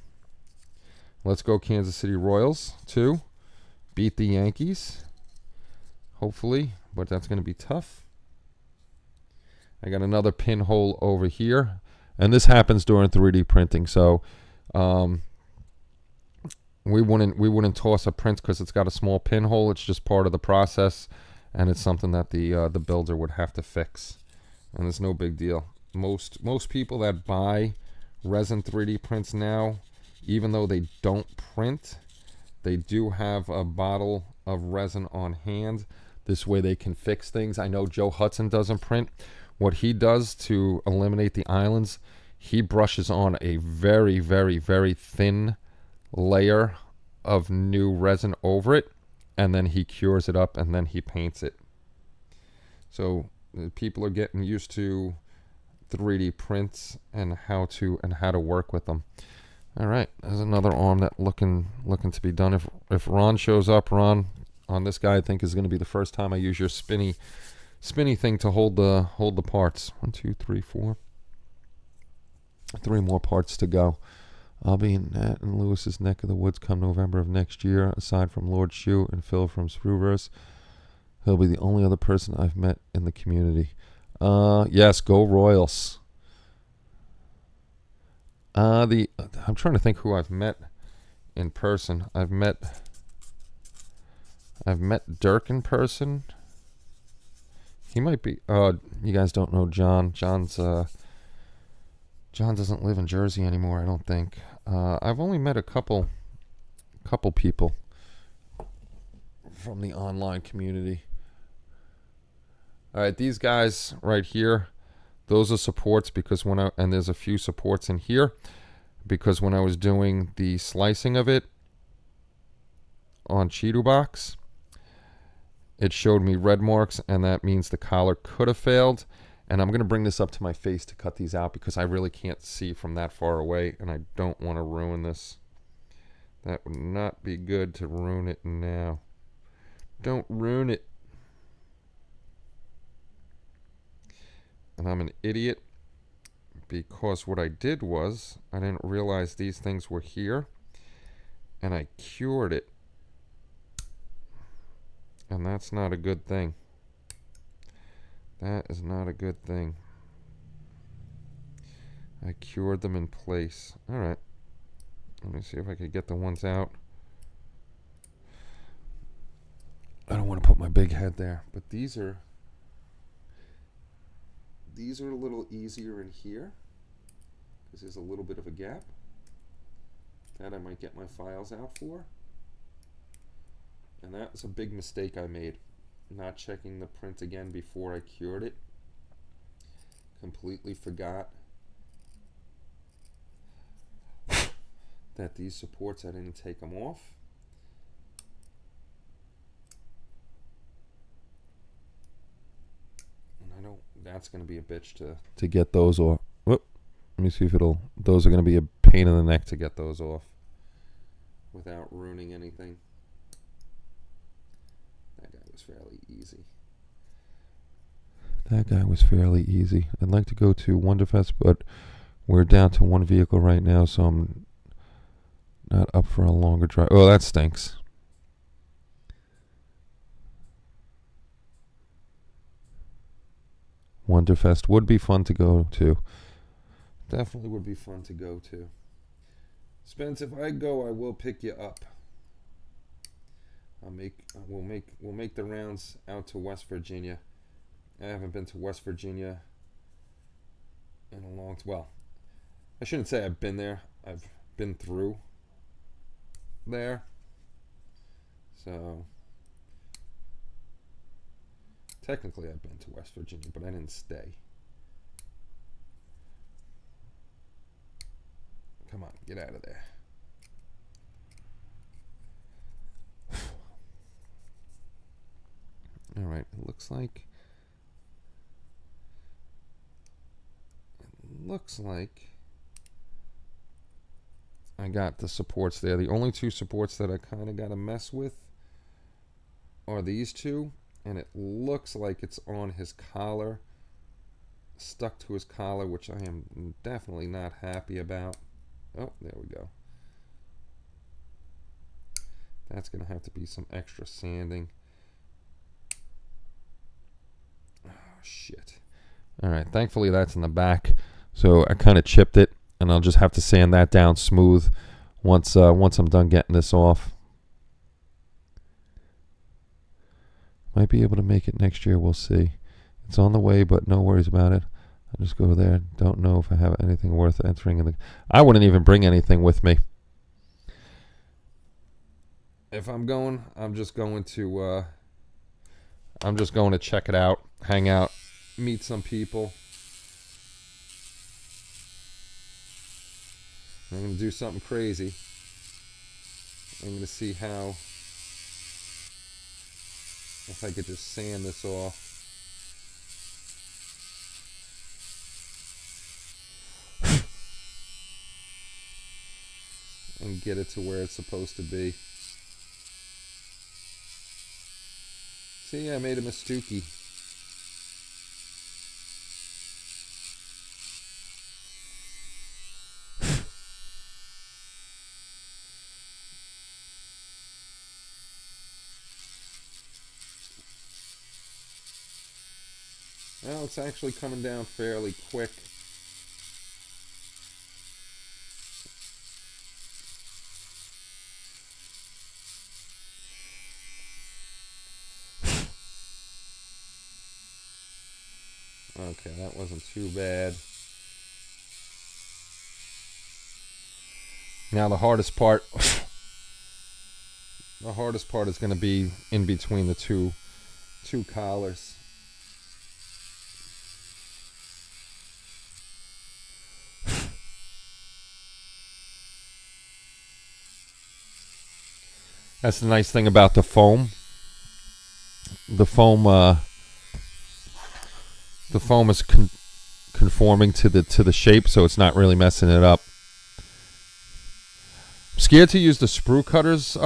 Let's go Kansas City Royals, too. Beat the Yankees, hopefully, but that's going to be tough. I got another pinhole over here, and this happens during 3D printing, so we wouldn't toss a print because it's got a small pinhole. It's just part of the process, and it's something that the builder would have to fix, and it's no big deal. Most people that buy resin 3D prints now, even though they don't print, They do have a bottle of resin on hand. This way they can fix things. I know Joe Hudson doesn't print. What he does to eliminate the islands, he brushes on a very, very, very thin layer of new resin over it, and then he cures it up, and then he paints it. So people are getting used to 3D prints and how to work with them. All right, there's another arm that looking to be done. If Ron shows up, Ron, on this guy, I think is going to be the first time I use your spinny thing to hold the parts. 1, 2, 3, 4. 3 more parts to go. I'll be in Nat and Lewis's neck of the woods come November of next year. Aside from Lord Shu and Phil from Spruverse, he'll be the only other person I've met in the community. Yes, go Royals. I'm trying to think who I've met in person. I've met Dirk in person. He might be. You guys don't know John. John doesn't live in Jersey anymore, I don't think. I've only met a couple people from the online community. All right, these guys right here, those are supports because and there's a few supports in here because when I was doing the slicing of it on Cheeto Box, it showed me red marks, and that means the collar could have failed. And I'm going to bring this up to my face to cut these out because I really can't see from that far away, and I don't want to ruin this. That would not be good to ruin it now. Don't ruin it. And I'm an idiot because what I did was I didn't realize these things were here, and I cured it. And that's not a good thing. That is not a good thing. I cured them in place. All right. Let me see if I could get the ones out. I don't want to put my big head there, but these are a little easier in here because there's a little bit of a gap. That I might get my files out for. And that was a big mistake I made. Not checking the print again before I cured it. Completely forgot that these supports, I didn't take them off. And I know that's going to be a bitch to get those off. Whoop. Let me see if those are going to be a pain in the neck to get those off without ruining anything. That guy was fairly easy. I'd like to go to Wonderfest, but we're down to one vehicle right now, so I'm not up for a longer drive. Oh, that stinks. Wonderfest would be fun to go to. Definitely would be fun to go to. Spence, if I go, I will pick you up. We'll make the rounds out to West Virginia. I haven't been to West Virginia in a long time. Well, I shouldn't say I've been there. I've been through there. So technically I've been to West Virginia, but I didn't stay. Come on, get out of there. All right, it looks like I got the supports there. The only two supports that I kind of got to mess with are these two, and it looks like it's on his collar, stuck to his collar, which I am definitely not happy about. Oh, there we go. That's going to have to be some extra sanding. Oh, shit. All right, thankfully that's in the back, so I kind of chipped it, and I'll just have to sand that down smooth once I'm done getting this off. Might be able to make it next year, we'll see. It's on the way, but no worries about it. I'll just go there. Don't know if I have anything worth entering in the... I wouldn't even bring anything with me. if I'm going, I'm just going to check it out, hang out, meet some people. I'm going to do something crazy. I'm going to see how, if I could just sand this off. And get it to where it's supposed to be. See, I made a mistookie. Well, it's actually coming down fairly quick. Okay, that wasn't too bad. Now the hardest part is going to be in between the two collars. That's the nice thing about the foam. The foam is conforming to the shape, so it's not really messing it up. I'm scared to use the sprue cutter's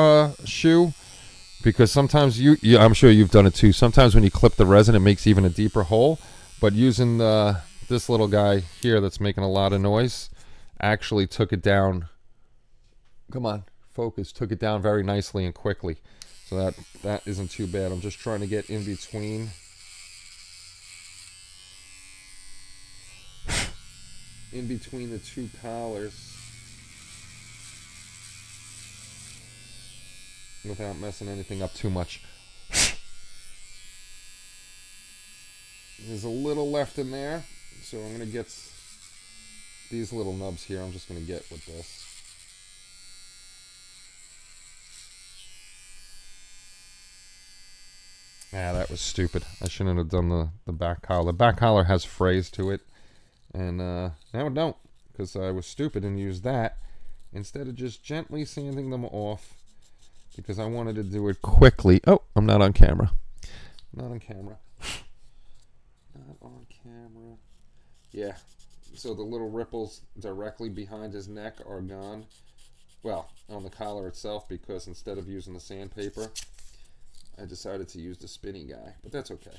shoe, because sometimes I'm sure you've done it too. Sometimes when you clip the resin, it makes even a deeper hole. But using this little guy here that's making a lot of noise actually took it down. Come on, focus. Took it down very nicely and quickly. So that isn't too bad. I'm just trying to get in between. In between the two collars without messing anything up too much. There's a little left in there, so I'm going to get these little nubs here. I'm just going to get with this. Ah, that was stupid. I shouldn't have done the back collar. The back collar has phrase to it, and now it don't, because I was stupid and used that instead of just gently sanding them off, because I wanted to do it quickly. Oh, I'm not on camera. Not on camera. Not on camera. Yeah, so the little ripples directly behind his neck are gone. Well, on the collar itself, because instead of using the sandpaper, I decided to use the spinny guy, but that's okay.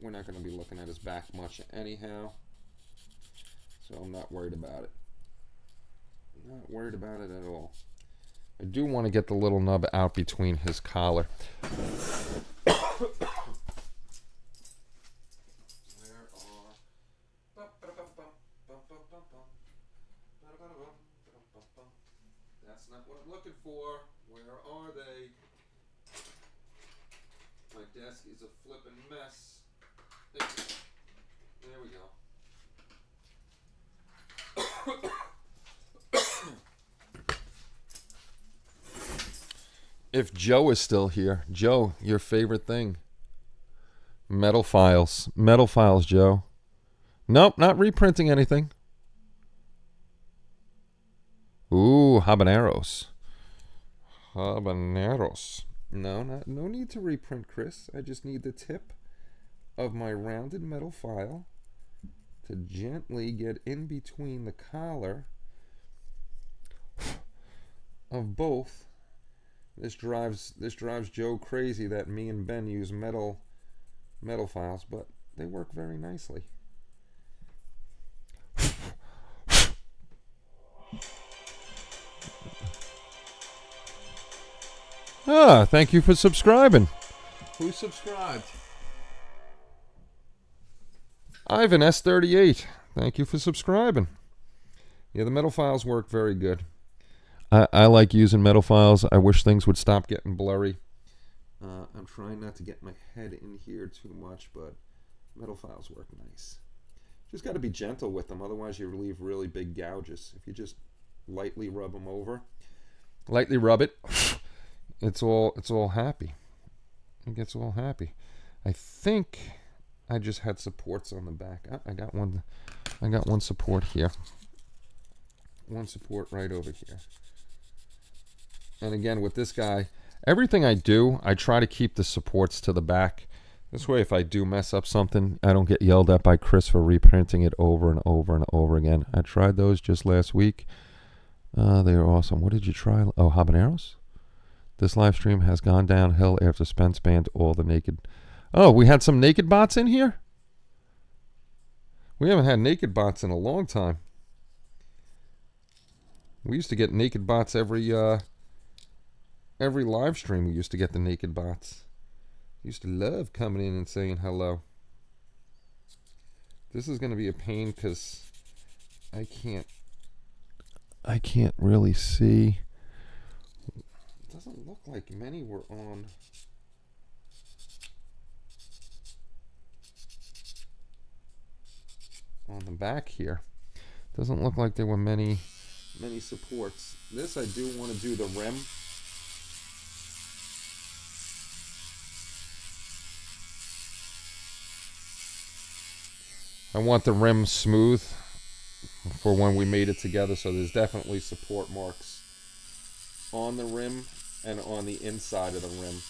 We're not going to be looking at his back much anyhow, so I'm not worried about it. Not worried about it at all. I do want to get the little nub out between his collar. That's not what I'm looking for. Where are they? My desk is a flippin' mess. There we go. If Joe is still here, Joe, your favorite thing. Metal files. Metal files, Joe. Nope, not reprinting anything. Ooh, habaneros. Habaneros. No need to reprint, Chris. I just need the tip of my rounded metal file to gently get in between the collar of both. This drives Joe crazy that me and Ben use metal files, but they work very nicely. Thank you for subscribing. Who subscribed? Ivan S38. Thank you for subscribing. Yeah, the metal files work very good. I like using metal files. I wish things would stop getting blurry. I'm trying not to get my head in here too much, but metal files work nice. Just got to be gentle with them, otherwise you leave really big gouges. If you just lightly rub them over, lightly rub it, it's all happy. It gets all happy. I think I just had supports on the back. I got one. I got one support here. One support right over here. And again, with this guy, everything I do, I try to keep the supports to the back. This way, if I do mess up something, I don't get yelled at by Chris for reprinting it over and over and over again. I tried those just last week. They are awesome. What did you try? Oh, habaneros? This live stream has gone downhill after Spence banned all the naked. Oh, we had some naked bots in here? We haven't had naked bots in a long time. We used to get naked bots every live stream. We used to get the naked bots. Used to love coming in and saying hello. This is going to be a pain because I can't really see. It doesn't look like many were on. On the back here. Doesn't look like there were many supports. This I do want to do the rim. I want the rim smooth for when we made it together, so there's definitely support marks on the rim and on the inside of the rim.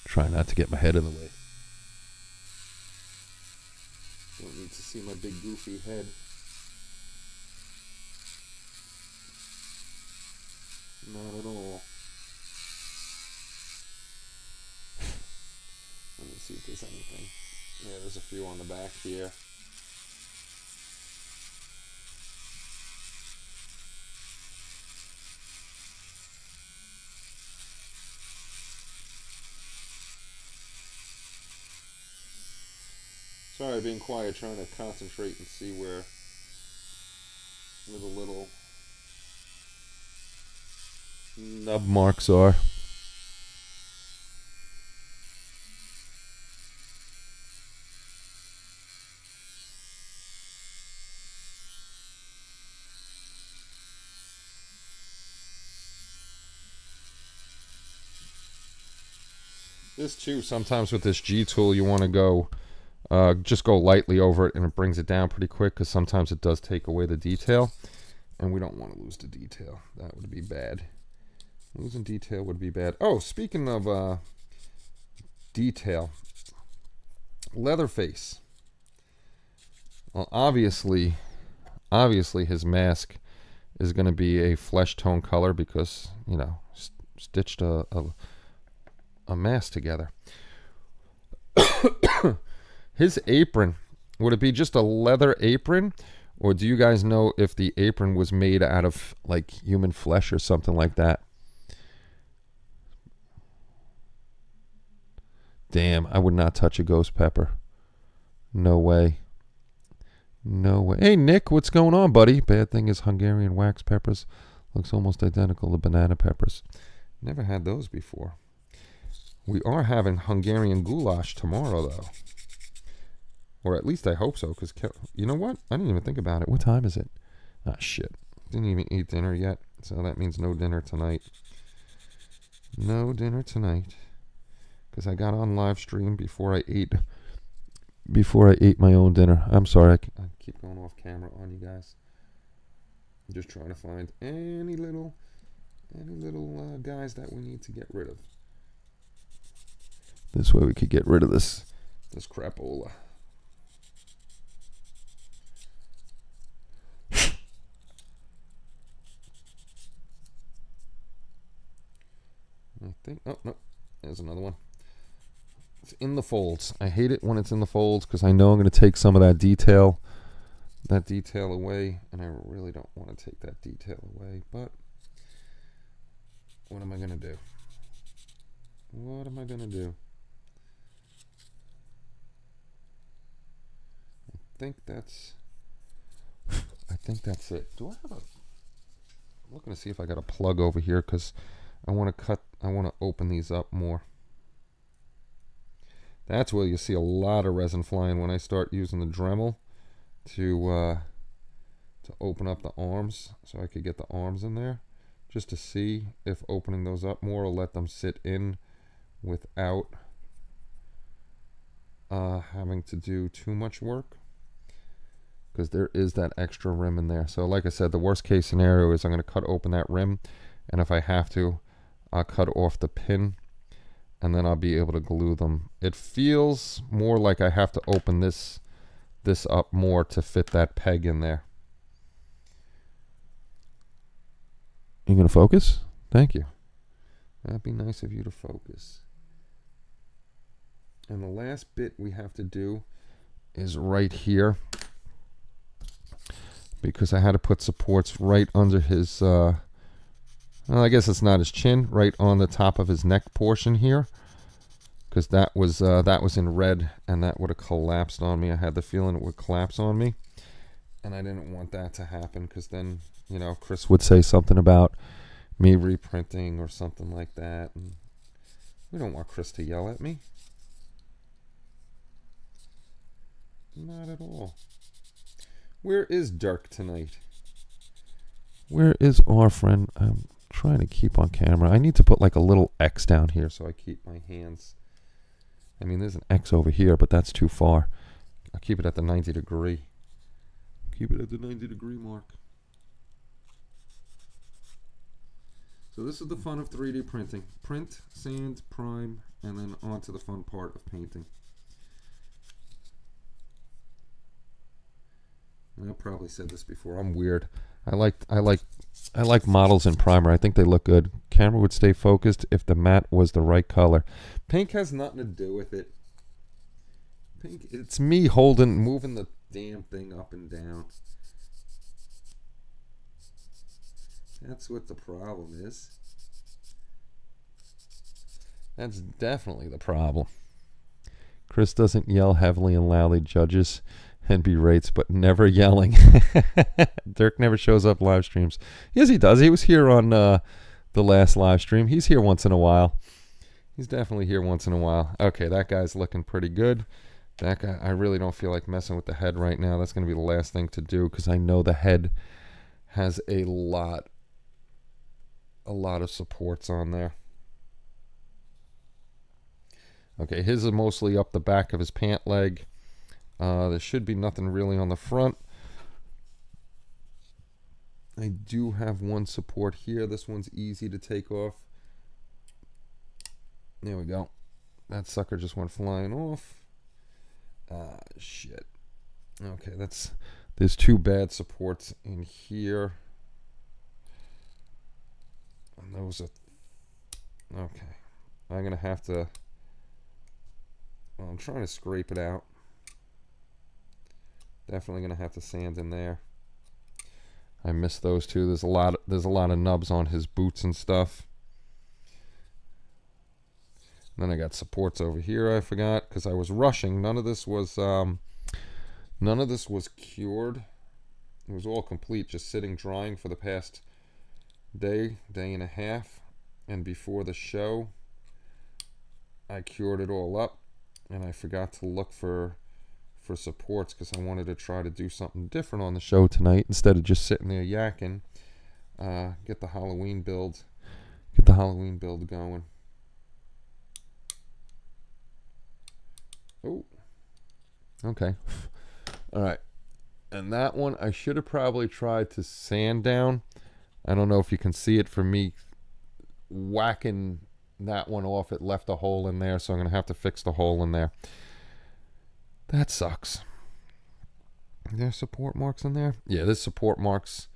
Try not to get my head in the way. Don't need to see my big goofy head. Not at all. Let me see if there's anything. Yeah, there's a few on the back here. Sorry, being quiet, trying to concentrate and see where the little nub marks are. This too, sometimes with this G tool, you want to go just go lightly over it and it brings it down pretty quick, because sometimes it does take away the detail, and we don't want to lose the detail. That would be bad. Losing detail would be bad. Oh, speaking of detail, Leatherface. Well, obviously his mask is going to be a flesh tone color because, you know, stitched a mask together. His apron, would it be just a leather apron, or do you guys know if the apron was made out of like human flesh or something like that? Damn, I would not touch a ghost pepper. No way. No way. Hey, Nick, what's going on, buddy? Bad thing is Hungarian wax peppers. Looks almost identical to banana peppers. Never had those before. We are having Hungarian goulash tomorrow, though. Or at least I hope so, because you know what? I didn't even think about it. What time is it? Ah, shit. Didn't even eat dinner yet, so that means no dinner tonight. No dinner tonight. Because I got on live stream before I ate my own dinner. I'm sorry, I keep going off camera on you guys. I'm just trying to find any little guys that we need to get rid of. This way we could get rid of this crapola. I think, oh no, there's another one. It's in the folds. I hate it when it's in the folds because I know I'm going to take some of that detail away, and I really don't want to take that detail away, but what am I going to do? What am I going to do? I think that's it. Do I have I'm looking to see if I got a plug over here, because I want to open these up more. That's where you see a lot of resin flying when I start using the Dremel to open up the arms, so I could get the arms in there, just to see if opening those up more will let them sit in without having to do too much work, because there is that extra rim in there. So like I said, the worst case scenario is I'm going to cut open that rim, and if I have to, I'll cut off the pin, and then I'll be able to glue them. It feels more like I have to open this up more to fit that peg in there. You gonna focus? Thank you. That'd be nice of you to focus. And the last bit we have to do is right here, because I had to put supports right under his well, I guess it's not his chin, right on the top of his neck portion here, because that was in red, and that would have collapsed on me. I had the feeling it would collapse on me, and I didn't want that to happen, because then, you know, Chris would say something about me reprinting or something like that, and we don't want Chris to yell at me. Not at all. Where is Dirk tonight? Where is our friend? I'm trying to keep on camera. I need to put like a little X down here so I keep my hands. I mean, there's an X over here, but that's too far. I'll keep it at the 90 degree. Keep it at the 90 degree mark. So this is the fun of 3D printing. Print, sand, prime, and then on to the fun part of painting. And I probably said this before. I'm weird. I like models in primer. I think they look good. Camera would stay focused if the matte was the right color. Pink has nothing to do with it. Pink, it's me moving the damn thing up and down. That's what the problem is. That's definitely the problem. Chris doesn't yell heavily and loudly, judges and berates, but never yelling. Dirk never shows up live streams. Yes, he does. He was here on the last live stream. He's here once in a while. He's definitely here once in a while. Okay, that guy's looking pretty good. That guy, I really don't feel like messing with the head right now. That's going to be the last thing to do, because I know the head has a lot of supports on there. Okay, his is mostly up the back of his pant leg. There should be nothing really on the front. I do have one support here. This one's easy to take off. There we go. That sucker just went flying off. Shit. Okay, there's two bad supports in here. And those are... Okay. I'm going to have to... Well, I'm trying to scrape it out. Definitely going to have to sand in there. I missed those two. There's a lot of nubs on his boots and stuff. And then I got supports over here. I forgot because I was rushing. None of this was cured. It was all complete, just sitting drying for the past day and a half. And before the show, I cured it all up, and I forgot to look for supports because I wanted to try to do something different on the show tonight instead of just sitting there yakking. Get the Halloween build going. Oh, okay. All right. And that one I should have probably tried to sand down. I don't know if you can see it from me whacking that one off. It left a hole in there, so I'm going to have to fix the hole in there. That sucks. Are there support marks in there? Yeah, there's support marks.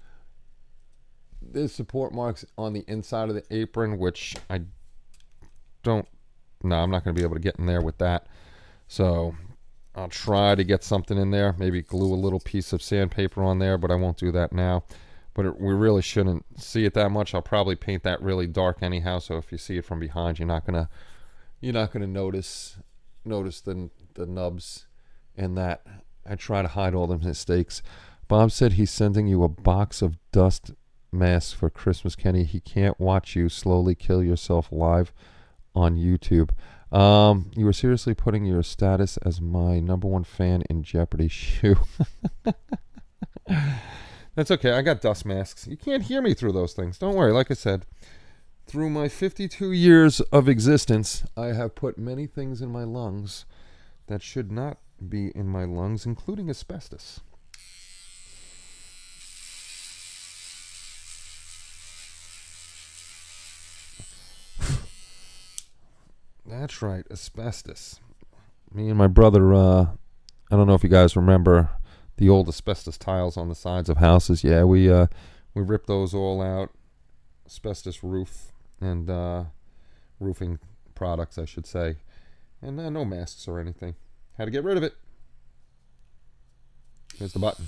There's support marks on the inside of the apron, which I don't... No, I'm not going to be able to get in there with that. So I'll try to get something in there. Maybe glue a little piece of sandpaper on there, but I won't do that now. But we really shouldn't see it that much. I'll probably paint that really dark anyhow, so if you see it from behind, you're not gonna notice the nubs in that. I try to hide all the mistakes. Bob said he's sending you a box of dust mask for Christmas, Kenny. He can't watch you slowly kill yourself live on YouTube. You were seriously putting your status as my #1 fan in jeopardy. Shoo. That's okay. I got dust masks. You can't hear me through those things. Don't worry. Like I said, through my 52 years of existence, I have put many things in my lungs that should not be in my lungs, including asbestos. That's right, asbestos. Me and my brother, I don't know if you guys remember the old asbestos tiles on the sides of houses. Yeah, we ripped those all out. Asbestos roof and roofing products, I should say. And no masks or anything. Had to get rid of it. Here's the button.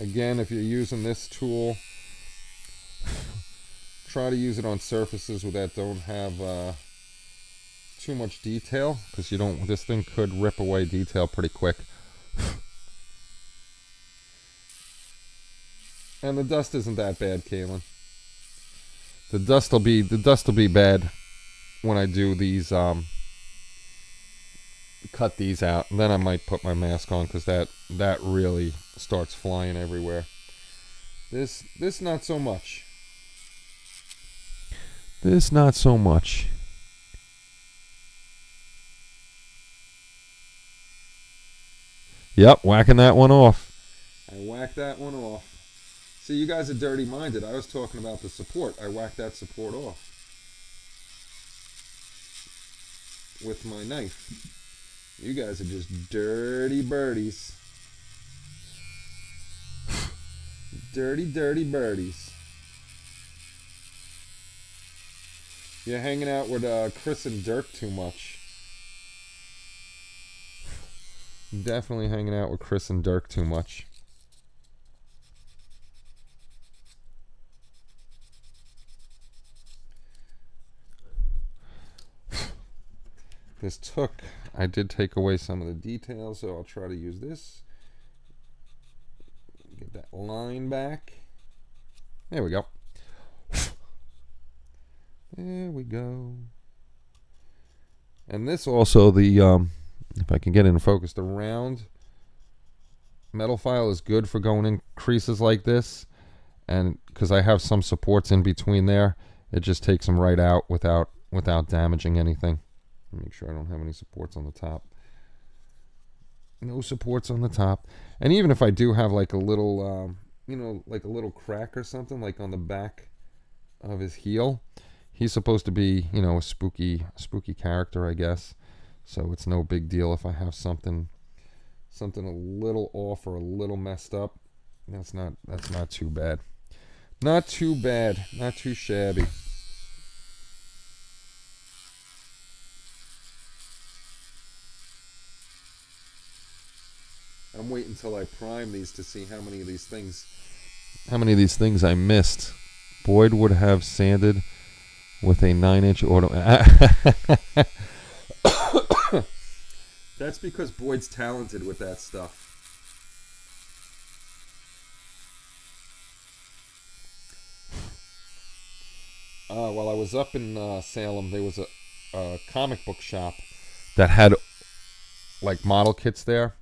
Again, if you're using this tool, try to use it on surfaces that don't have too much detail, because this thing could rip away detail pretty quick. And the dust isn't that bad, Kaylin. The dust will be bad when I do these cut these out, and then I might put my mask on, because that really starts flying everywhere. This not so much. This not so much. Yep, whacking that one off. I whacked that one off. See, you guys are dirty-minded. I was talking about the support. I whacked that support off with my knife. You guys are just dirty birdies. Dirty, dirty birdies. You're hanging out with Chris and Dirk too much. Definitely hanging out with Chris and Dirk too much. I did take away some of the details, so I'll try to use this. Get that line back. There we go. There we go. And this also, if I can get it in focus, the round metal file is good for going in creases like this. And because I have some supports in between there, it just takes them right out without damaging anything. Make sure I don't have any supports on the top. No supports on the top. And even if I do have like a little, like a little crack or something, like on the back of his heel, he's supposed to be, a spooky character, I guess. So it's no big deal if I have something a little off or a little messed up. That's not too bad. Not too bad. Not too shabby. I'm waiting until I prime these to see how many of these things I missed. Boyd would have sanded with a 9-inch auto. That's because Boyd's talented with that stuff. While I was up in Salem, there was a comic book shop that had like model kits there.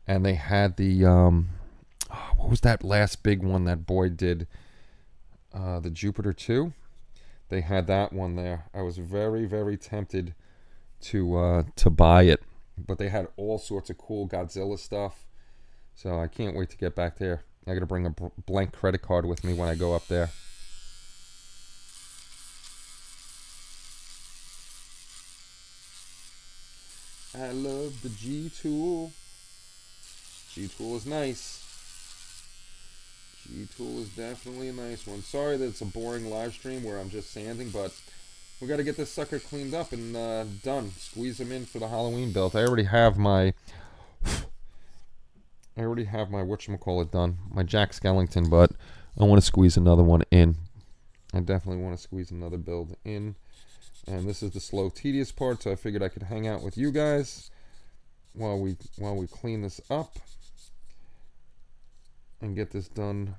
And they had the, what was that last big one that Boyd did? The Jupiter 2. They had that one there. I was very, very tempted to buy it. But they had all sorts of cool Godzilla stuff. So I can't wait to get back there. I got to bring a blank credit card with me when I go up there. I love the G-Tool. G-Tool is nice. G-Tool is definitely a nice one. Sorry that it's a boring live stream where I'm just sanding, but we got to get this sucker cleaned up and done. Squeeze them in for the Halloween build. I already have my whatchamacallit done. My Jack Skellington, but I want to squeeze another one in I definitely want to squeeze another build in. And this is the slow, tedious part, so I figured I could hang out with you guys while we clean this up and get this done,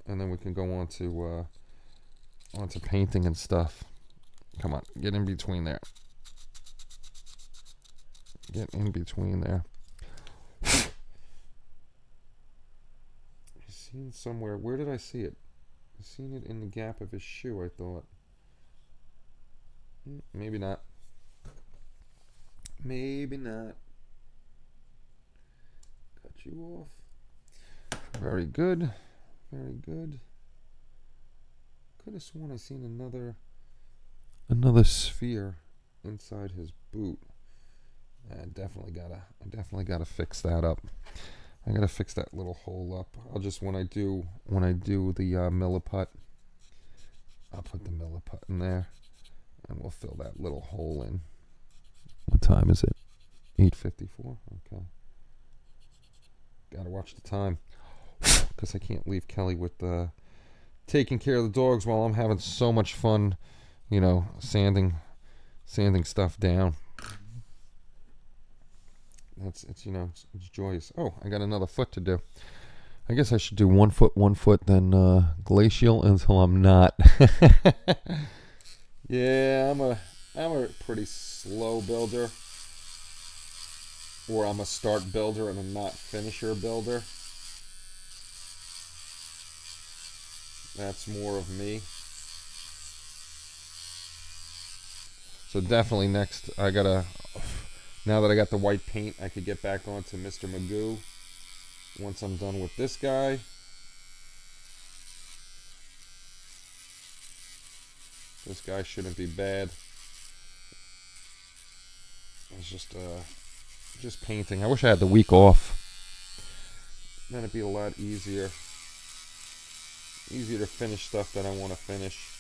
and then we can go on to onto painting and stuff. Come on, get in between there. Get in between there. I seen somewhere. Where did I see it? I seen it in the gap of his shoe, I thought. Maybe not. Maybe not. Cut you off. Very good. Very good. Could have sworn I seen another sphere inside his boot. I definitely gotta fix that up. I gotta fix that little hole up. I'll just when I do the milliput, I'll put the milliput in there, and we'll fill that little hole in. What time is it? 8:54. Okay. Gotta watch the time, because I can't leave Kelly with taking care of the dogs while I'm having so much fun, you know, sanding stuff down. It's you know, it's joyous. Oh, I got another foot to do. I guess I should do 1 foot, then glacial until I'm not. Yeah, I'm a pretty slow builder, or I'm a start builder and a not finisher builder. That's more of me. So definitely next, now that I got the white paint, I could get back onto Mr. Magoo once I'm done with this guy. This guy shouldn't be bad. It's just painting. I wish I had the week off. Then it'd be a lot easier. Easier to finish stuff that I want to finish.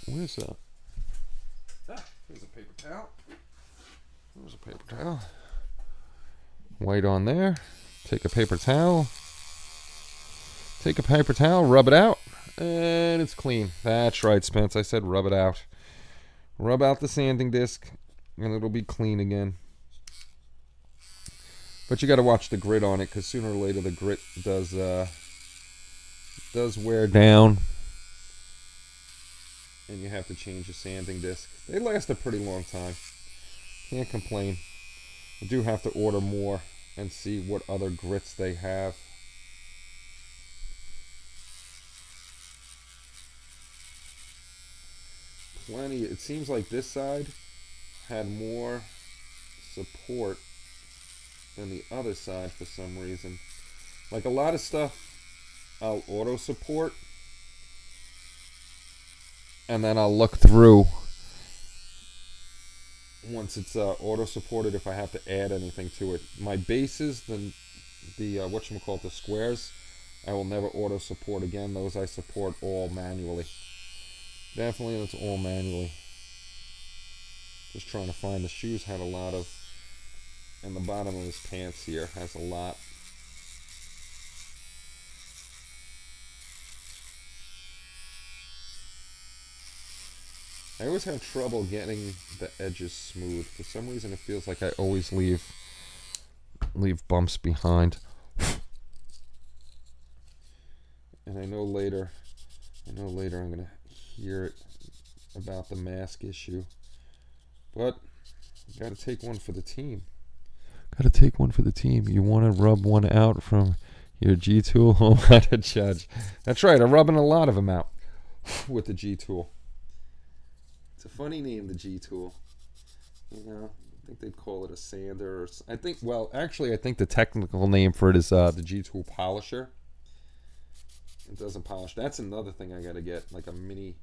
Where's that? Here's a paper towel. There's a paper towel. White on there. Take a paper towel. Take a paper towel, rub it out, and it's clean. That's right, Spence. I said rub it out. Rub out the sanding disc, and it'll be clean again. But you got to watch the grit on it, because sooner or later the grit does wear down, and you have to change the sanding disc. They last a pretty long time. Can't complain. I do have to order more and see what other grits they have. Plenty. It seems like this side had more support than the other side for some reason. Like a lot of stuff I'll auto support, and then I'll look through once it's auto supported if I have to add anything to it. My bases, the whatchamacallit, the squares, I will never auto support again. Those I support all manually. Definitely that's all manually. Just trying to find the shoes had a lot of, and the bottom of his pants here has a lot. I always have trouble getting the edges smooth. For some reason it feels like I always leave bumps behind. And I know later I'm going to hear it about the mask issue. But you got to take one for the team. Got to take one for the team. You want to rub one out from your G-tool? Oh, what a judge. That's right. I'm rubbing a lot of them out with the G-tool. It's a funny name, the G-tool. You know, I think they'd call it a sander. I think the technical name for it is the G-tool polisher. It doesn't polish. That's another thing I got to get, like a mini.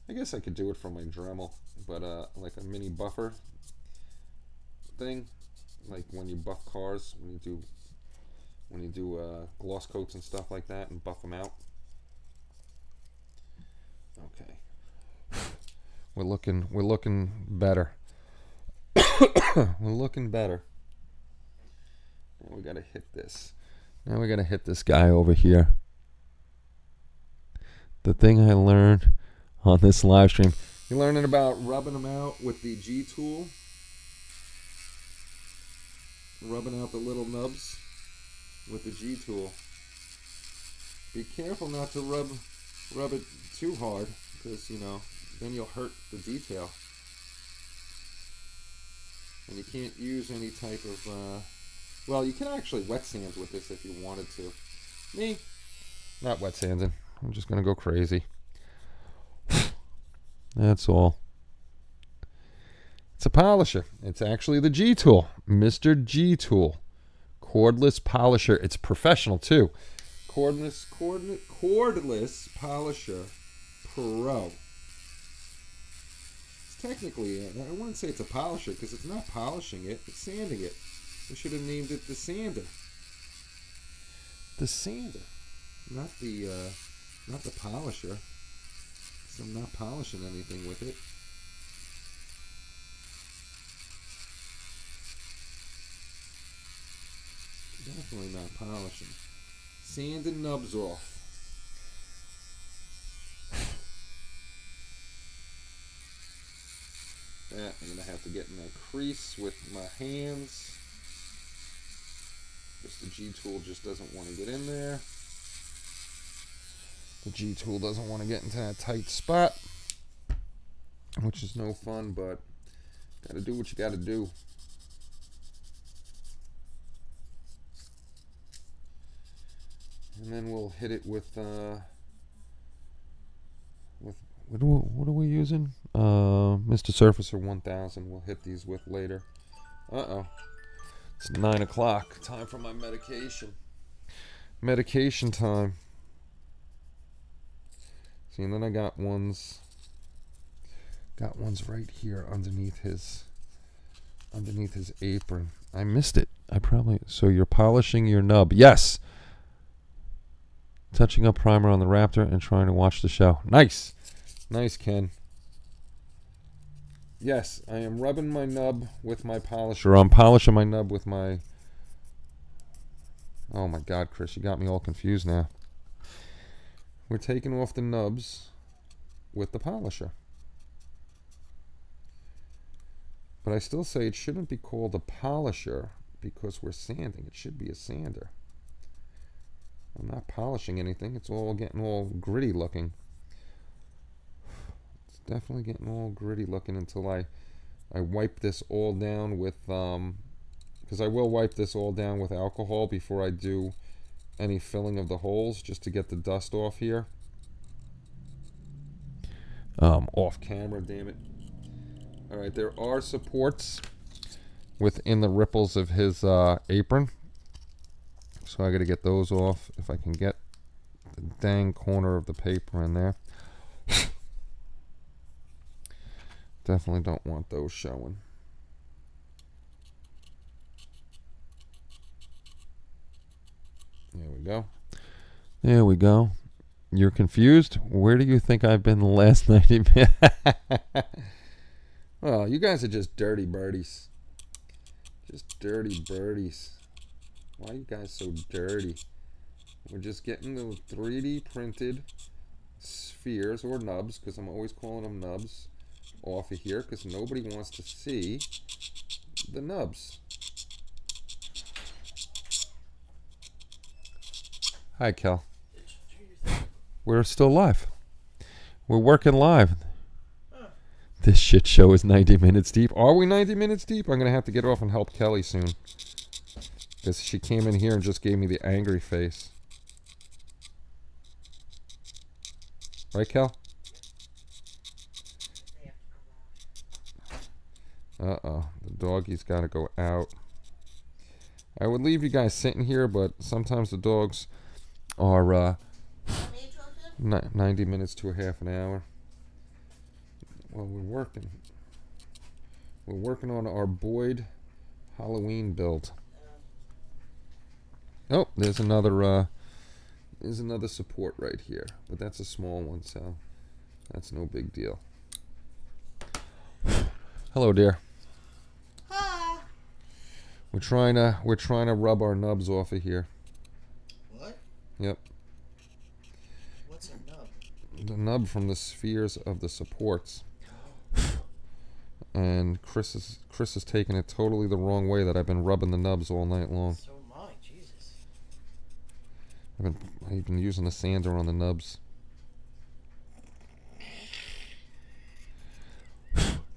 I guess I could do it from my Dremel, but like a mini buffer thing, like when you buff cars, when you do gloss coats and stuff like that, and buff them out. Okay. We're looking better. We're looking better. Now we gotta hit this. Now we gotta hit this guy over here. The thing I learned on this live stream. You're learning about rubbing them out with the G tool. Rubbing out the little nubs with the G tool. Be careful not to rub it too hard, because, you know, then you'll hurt the detail. And you can't use any type of, well, you can actually wet sand with this if you wanted to. Me, not wet sanding. I'm just going to go crazy. That's all. It's a polisher. It's actually the G tool. Mr. G tool. Cordless polisher. It's professional too. Cordless polisher pro. It's technically, I wouldn't say it's a polisher because it's not polishing it. It's sanding it. We should have named it the sander. The sander. Not the polisher. So I'm not polishing anything with it. Definitely not polishing. Sanding nubs off. That I'm going to have to get in that crease with my hands. Because the G tool just doesn't want to get in there. The G tool doesn't want to get into that tight spot, which is no fun, but gotta do what you gotta do. And then we'll hit it with what are we using? Mr. Surfacer 1000. We'll hit these with later. It's 9 o'clock. Time for my medication. Medication time. See, and then I got ones right here underneath his apron. I missed it. So you're polishing your nub. Yes. Touching up primer on the Raptor and trying to watch the show. Nice. Nice, Ken. Yes, I am rubbing my nub with my polisher. I'm polishing my nub with my... Oh my God, Chris, you got me all confused now. We're taking off the nubs with the polisher. But I still say it shouldn't be called a polisher because we're sanding. It should be a sander. I'm not polishing anything. It's all getting all gritty looking. It's definitely getting all gritty looking until I wipe this all down with, because I will wipe this all down with alcohol before I do any filling of the holes, just to get the dust off here. Off camera, damn it. Alright, there are supports within the ripples of his apron. So I got to get those off if I can get the dang corner of the paper in there. Definitely don't want those showing. There we go. There we go. You're confused? Where do you think I've been the last 90 minutes? Oh, you guys are just dirty birdies. Just dirty birdies. Why are you guys so dirty? We're just getting the 3D printed spheres or nubs, because I'm always calling them nubs, off of here, because nobody wants to see the nubs. Hi, Kel. We're still live. We're working live. This shit show is 90 minutes deep. Are we 90 minutes deep? I'm going to have to get off and help Kelly soon. Because she came in here and just gave me the angry face. Right, Kel? Uh-oh. The doggy's got to go out. I would leave you guys sitting here, but sometimes the dogs are 90 minutes to a half an hour. Well, we're working. We're working on our Boyd Halloween build. Oh, there's another support right here, but that's a small one, so that's no big deal. Hello, dear. Hi. We're trying to rub our nubs off of here. What? Yep. What's a nub? The nub from the spheres of the supports. And Chris is taking it totally the wrong way that I've been rubbing the nubs all night long. So am I. Jesus. I've been using the sander on the nubs.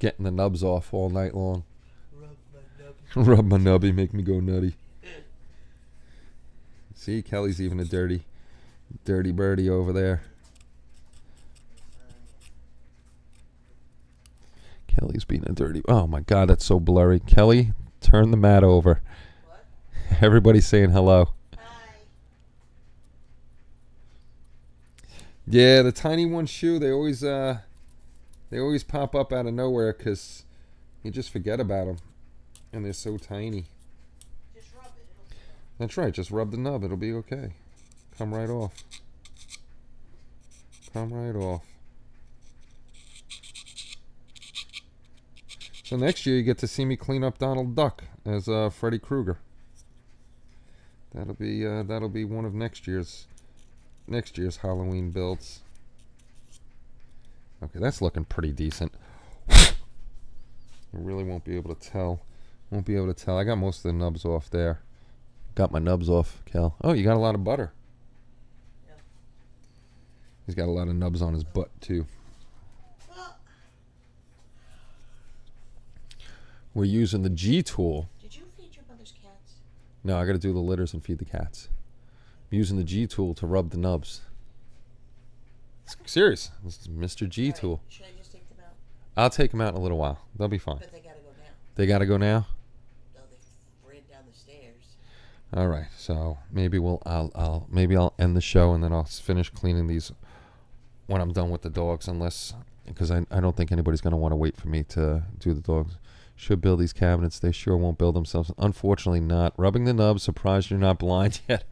Getting the nubs off all night long. Rub my nub. Rub my nubby, make me go nutty. See, Kelly's even a dirty birdie over there. Kelly's being a dirty. Oh my God, that's so blurry. Kelly, turn the mat over. What? Everybody's saying hello. Hi. Yeah, the tiny one shoe. They always pop up out of nowhere because you just forget about them, and they're so tiny. Just rub it. It'll be fine. That's right. Just rub the nub. It'll be okay. Come right off. Come right off. So next year you get to see me clean up Donald Duck as Freddy Krueger. That'll be one of next year's Halloween builds. Okay, that's looking pretty decent. You really won't be able to tell. Won't be able to tell. I got most of the nubs off there. Got my nubs off, Kel. Oh, you got a lot of butter. Yeah. He's got a lot of nubs on his butt too. We're using the G tool. Did you feed your mother's cats? No, I got to do the litters and feed the cats. I'm using the G tool to rub the nubs. Serious. This is Mr. G tool. Should I just take them out? I'll take them out in a little while. They'll be fine. But they gotta go now. They got to go now? No, they ran down the stairs. All right. So maybe I'll end the show and then I'll finish cleaning these when I'm done with the dogs, because I don't think anybody's going to want to wait for me to do the dogs. Should build these cabinets. They sure won't build themselves. Unfortunately not. Rubbing the nubs. Surprised you're not blind yet.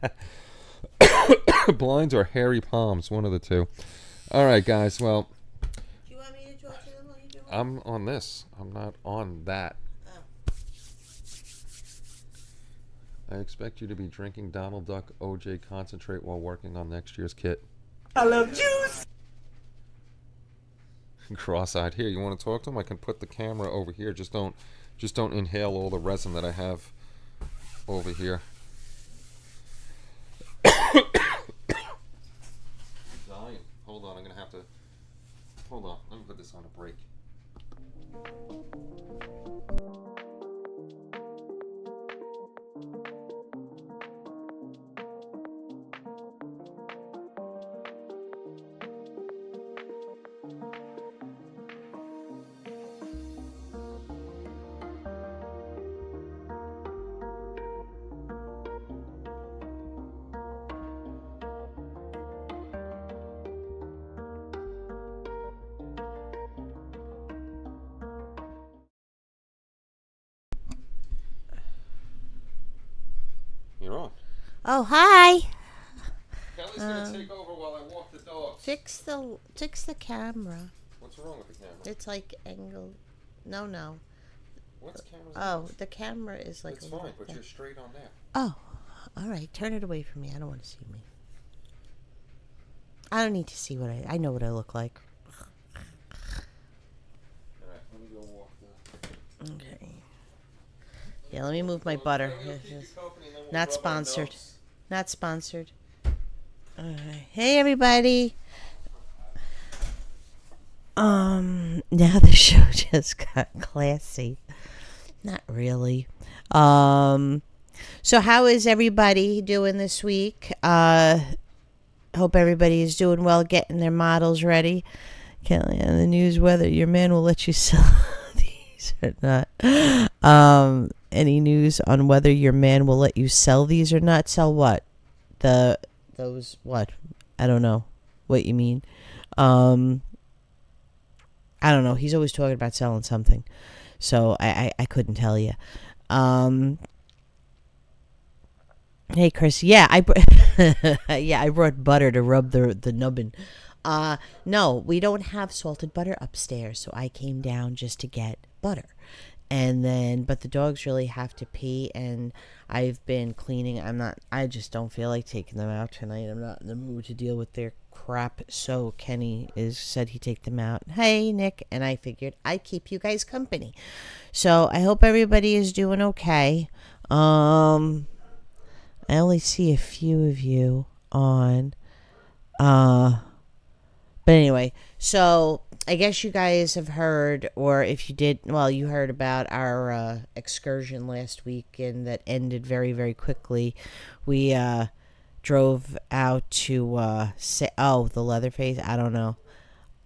Blinds or hairy palms. One of the two. All right, guys. Well, Do you want me to talk to them while you do it? I'm on this. I'm not on that. Oh. I expect you to be drinking Donald Duck OJ concentrate while working on next year's kit. I love juice. Cross-eyed. Here, you want to talk to him? I can put the camera over here. Just don't inhale all the resin that I have over here. I'm dying. Hold on, I'm gonna have to. Hold on. Let me put this on a break. You're on. Oh, hi. Kelly's gonna take over while I walk the dogs. Fix the camera. What's wrong with the camera? It's like angled. No. What's camera's Oh, the camera is like. It's a fine, little but thing. you're straight on there. Oh, all right. Turn it away from me. I don't want to see me. I don't need to see what I know what I look like. All right, let me go walk the. Okay. Yeah, let me move my butter. Not sponsored. Not sponsored. All right. Hey, everybody. Now the show just got classy. Not really. So how is everybody doing this week? Hope everybody is doing well, getting their models ready. Kelly, on the news whether your man will let you sell these or not. Any news on whether your man will let you sell these or not? Sell what? Those what? I don't know what you mean. I don't know. He's always talking about selling something, so I couldn't tell you. Hey, Chris. Yeah, I brought butter to rub the nubbin. No, we don't have salted butter upstairs, so I came down just to get butter. And then, but the dogs really have to pee, and I've been cleaning. I just don't feel like taking them out tonight. I'm not in the mood to deal with their crap. So Kenny said he'd take them out. Hey, Nick. And I figured I'd keep you guys company. So I hope everybody is doing okay. I only see a few of you on. But anyway, so I guess you guys have heard, or if you did, well, you heard about our excursion last weekend that ended very, very quickly. We drove out to, the Leatherface. I don't know.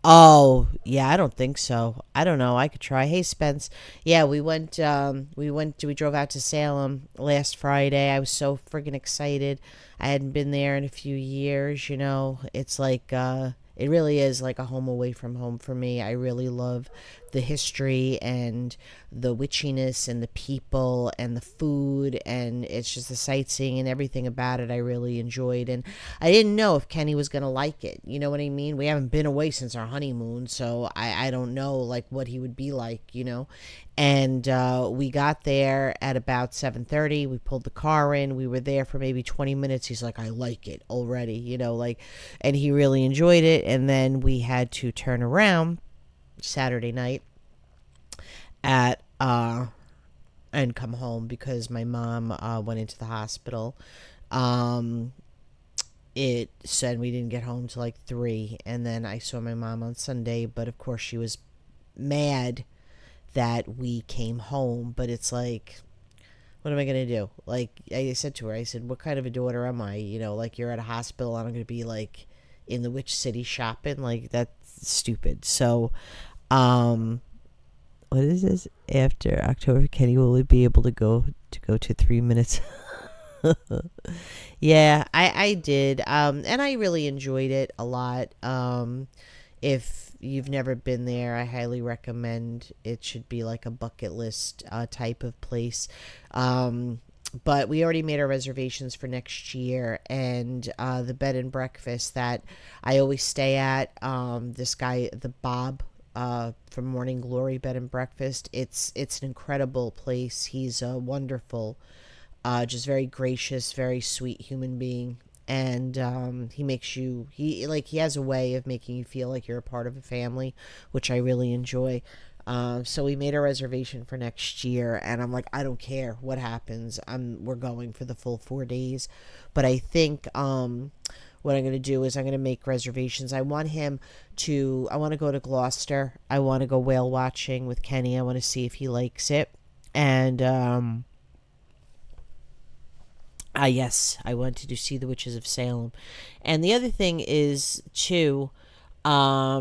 Oh, yeah, I don't think so. I don't know. I could try. Hey, Spence. Yeah, we drove out to Salem last Friday. I was so friggin' excited. I hadn't been there in a few years, you know. It's like, it really is like a home away from home for me. I really love the history and the witchiness and the people and the food, and it's just the sightseeing and everything about it I really enjoyed. And I didn't know if Kenny was going to like it. You know what I mean? We haven't been away since our honeymoon, so I don't know like what he would be like, you know. And we got there at about 7:30. We pulled the car in. We were there for maybe 20 minutes. He's like, I like it already, you know, like, and he really enjoyed it. And then we had to turn around Saturday night at and come home because my mom went into the hospital. It said we didn't get home till like 3, and then I saw my mom on Sunday, but of course she was mad that we came home. But it's like, what am I gonna do? Like I said to her, I said, what kind of a daughter am I? You know, like, you're at a hospital and I'm gonna be like in the Witch City shopping? Like, that's stupid. So what is this? After October, Kenny will be able to go to 3 minutes. Yeah, I did. And I really enjoyed it a lot. If you've never been there, I highly recommend. It should be like a bucket list type of place. But we already made our reservations for next year, and the bed and breakfast that I always stay at, this guy, the Bob, from Morning Glory Bed and Breakfast, it's an incredible place. He's a wonderful, just very gracious, very sweet human being. And he has a way of making you feel like you're a part of a family, which I really enjoy. So we made a reservation for next year, and I'm like, I don't care what happens. We're going for the full 4 days. But I think what I'm going to do is I'm going to make reservations. I want to go to Gloucester. I want to go whale watching with Kenny. I want to see if he likes it. And yes, I wanted to see the Witches of Salem. And the other thing is, too, I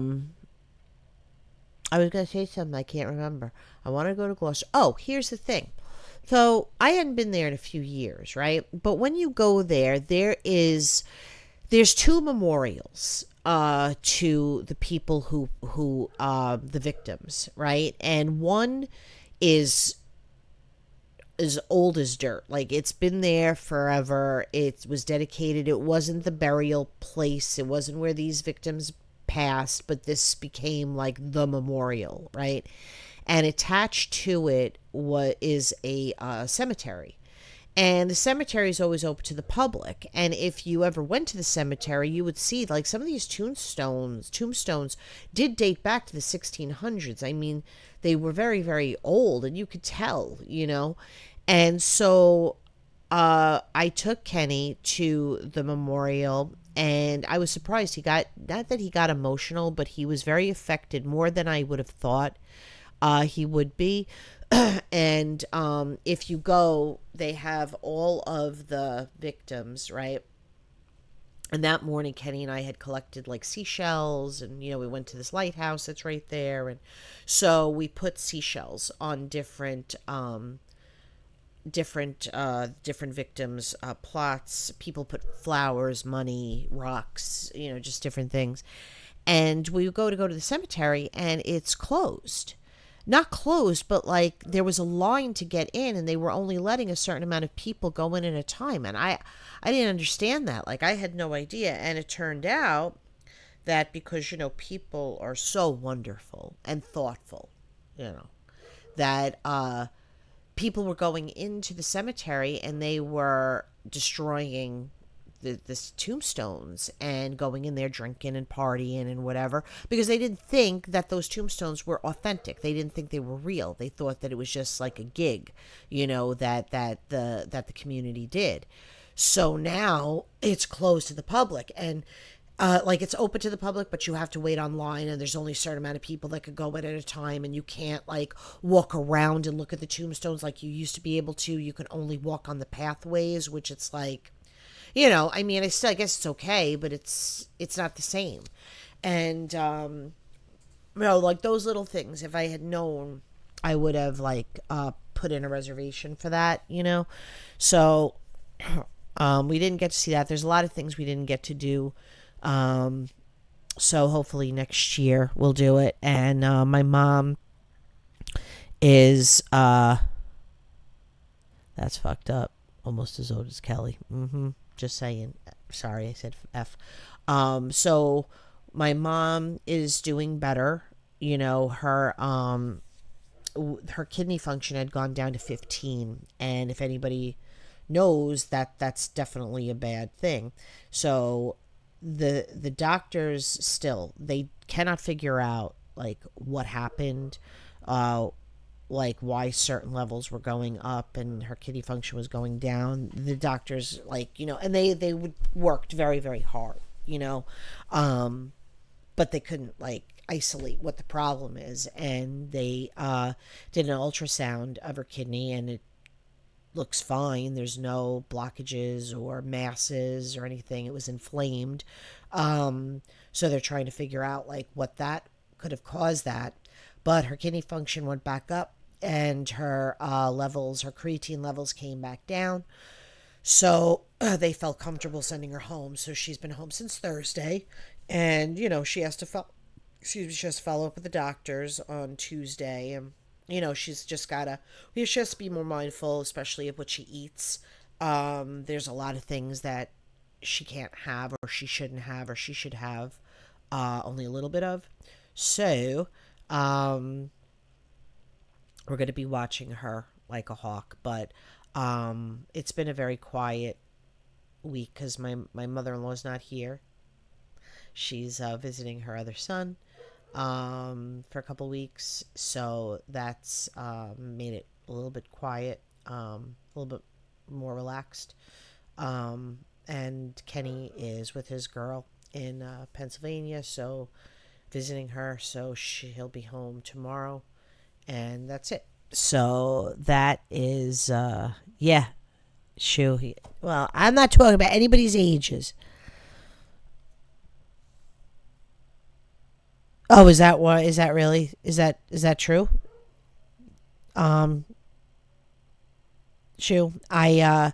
was going to say something, I can't remember. I want to go to Gloucester. Oh, here's the thing. So, I hadn't been there in a few years, right? But when you go there, there's 2 memorials to the people who the victims, right? And one is as old as dirt. Like, it's been there forever. It was dedicated. It wasn't the burial place. It wasn't where these victims passed, but this became like the memorial, right? And attached to it is a cemetery. And the cemetery is always open to the public. And if you ever went to the cemetery, you would see like some of these tombstones did date back to the 1600s. I mean, they were very, very old, and you could tell, you know. And so I took Kenny to the memorial, and I was surprised. Not that he got emotional, but he was very affected, more than I would have thought he would be. And if you go, they have all of the victims, right? And that morning, Kenny and I had collected like seashells, and, you know, we went to this lighthouse that's right there. And so we put seashells on different victims' plots. People put flowers, money, rocks, you know, just different things. And we go to the cemetery, and it's closed. Not closed, but like there was a line to get in, and they were only letting a certain amount of people go in at a time. And I didn't understand that. Like, I had no idea. And it turned out that because, you know, people are so wonderful and thoughtful, you know, that people were going into the cemetery and they were destroying this tombstones and going in there drinking and partying and whatever, because they didn't think that those tombstones were authentic. They didn't think they were real. They thought that it was just like a gig, that the community did. So now it's closed to the public, and like it's open to the public, but you have to wait online, and there's only a certain amount of people that could go in at a time, and you can't like walk around and look at the tombstones like you used to be able to. You can only walk on the pathways, which it's like, I mean, I guess it's okay, but it's not the same. And like those little things, if I had known, I would have like put in a reservation for that, So we didn't get to see that. There's a lot of things we didn't get to do. So hopefully next year we'll do it. And my mom is that's fucked up, almost as old as Kelly. Just saying. Sorry, I said F. So my mom is doing better. Her kidney function had gone down to 15, and if anybody knows that, that's definitely a bad thing. So the doctors still, they cannot figure out like what happened, like why certain levels were going up and her kidney function was going down. The doctors, like, and they would worked very, very hard, but they couldn't like isolate what the problem is. And they did an ultrasound of her kidney, and it looks fine. There's no blockages or masses or anything. It was inflamed. So they're trying to figure out like what that could have caused that. But her kidney function went back up, and her her creatine levels came back down. So they felt comfortable sending her home. So she's been home since Thursday, and she has to follow up with the doctors on Tuesday, and she's just gotta, we just be more mindful, especially of what she eats. There's a lot of things that she can't have, or she shouldn't have, or she should have only a little bit of. So we're going to be watching her like a hawk. But it's been a very quiet week because my mother-in-law's not here. She's visiting her other son for a couple weeks, so that's made it a little bit quiet, a little bit more relaxed. And Kenny is with his girl in Pennsylvania, so visiting her, so he'll be home tomorrow, and that's it. So that is well, I'm not talking about anybody's ages. Oh, is that what? Is that really? Is that true? Shoo. I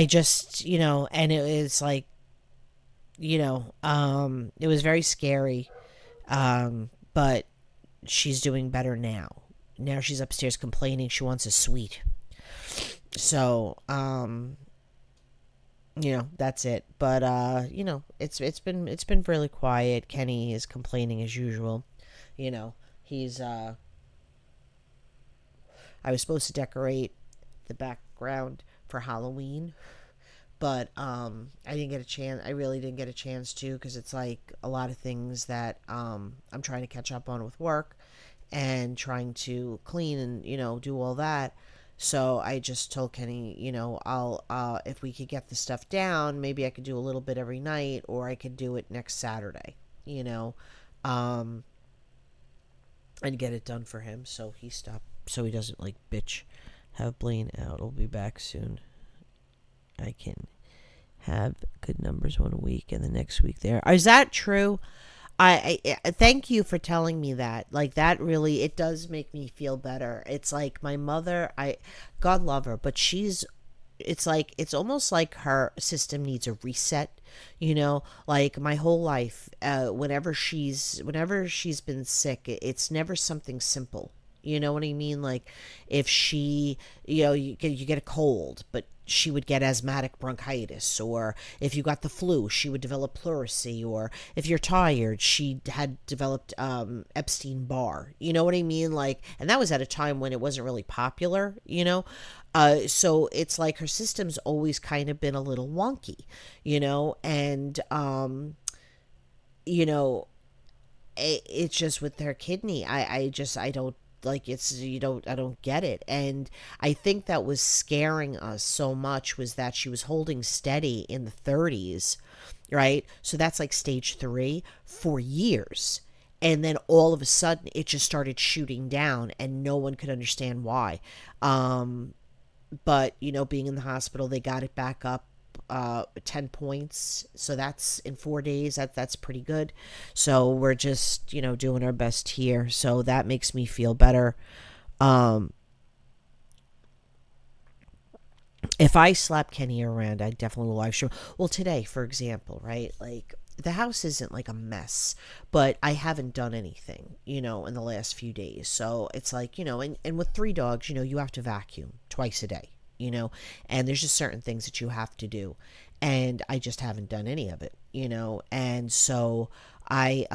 just, and it was like, it was very scary. But she's doing better now. Now she's upstairs complaining she wants a sweet. So, that's it. But it's been really quiet. Kenny is complaining as usual. He's I was supposed to decorate the background for Halloween, but I didn't get a chance. I really didn't get a chance to, because it's like a lot of things that I'm trying to catch up on with work and trying to clean and do all that. So I just told Kenny, I'll if we could get the stuff down, maybe I could do a little bit every night, or I could do it next Saturday, and get it done for him, so he stopped, so he doesn't like bitch. Have Blaine out. I'll be back soon. I can have good numbers 1 week and the next week there. Is that true? I thank you for telling me that. Like, that really, it does make me feel better. It's like my mother, God love her, but it's almost like her system needs a reset, like my whole life, whenever she's been sick, it's never something simple. You know what I mean? Like, if she, you get a cold, but she would get asthmatic bronchitis, or if you got the flu, she would develop pleurisy, or if you're tired, she had developed Epstein-Barr. You know what I mean? Like, and that was at a time when it wasn't really popular, you know? So it's like her system's always kind of been a little wonky, you know? And, you know, it's just with her kidney. I don't like it's I don't get it. And I think that was scaring us so much was that she was holding steady in the 30s, right? So that's like stage 3 for years. And then all of a sudden it just started shooting down and no one could understand why. But you know, being in the hospital, they got it back up 10 points, so that's in 4 days. That's pretty good. So we're just, you know, doing our best here, so that makes me feel better. If I slap Kenny around, I definitely will live stream. Well, today, for example, right, like the house isn't like a mess, but I haven't done anything, you know, in the last few days. So it's like, you know, and with 3 dogs, you know, you have to vacuum twice a day, you know, and there's just certain things that you have to do. And I just haven't done any of it, you know. And so I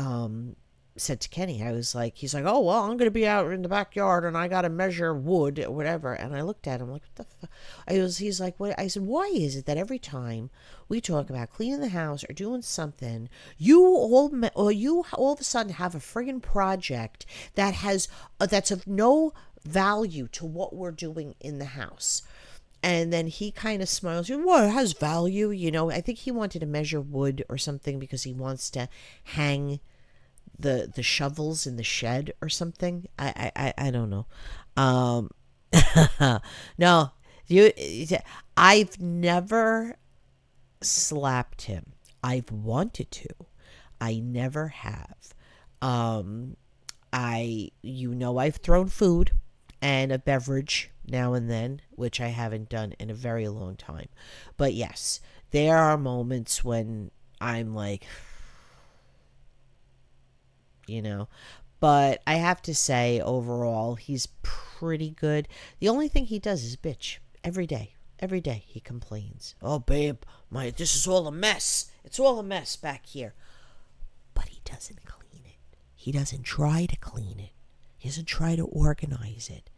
said to Kenny, I was like, he's like, oh, well, I'm going to be out in the backyard and I got to measure wood or whatever. And I looked at him like, what the fuck? He's like, what? I said, why is it that every time we talk about cleaning the house or doing something, you all of a sudden have a friggin' project that has, that's of no value to what we're doing in the house. And then he kind of smiles. Well, it has value, you know. I think he wanted to measure wood or something because he wants to hang the shovels in the shed or something. I don't know. No, I've never slapped him. I've wanted to. I never have. I've thrown food and a beverage now and then, which I haven't done in a very long time. But yes, there are moments when I'm like, you know, but I have to say overall he's pretty good. The only thing he does is bitch every day. Every day he complains. Oh, babe, this is all a mess. It's all a mess back here. But he doesn't clean it. He doesn't try to clean it. He doesn't try to organize it.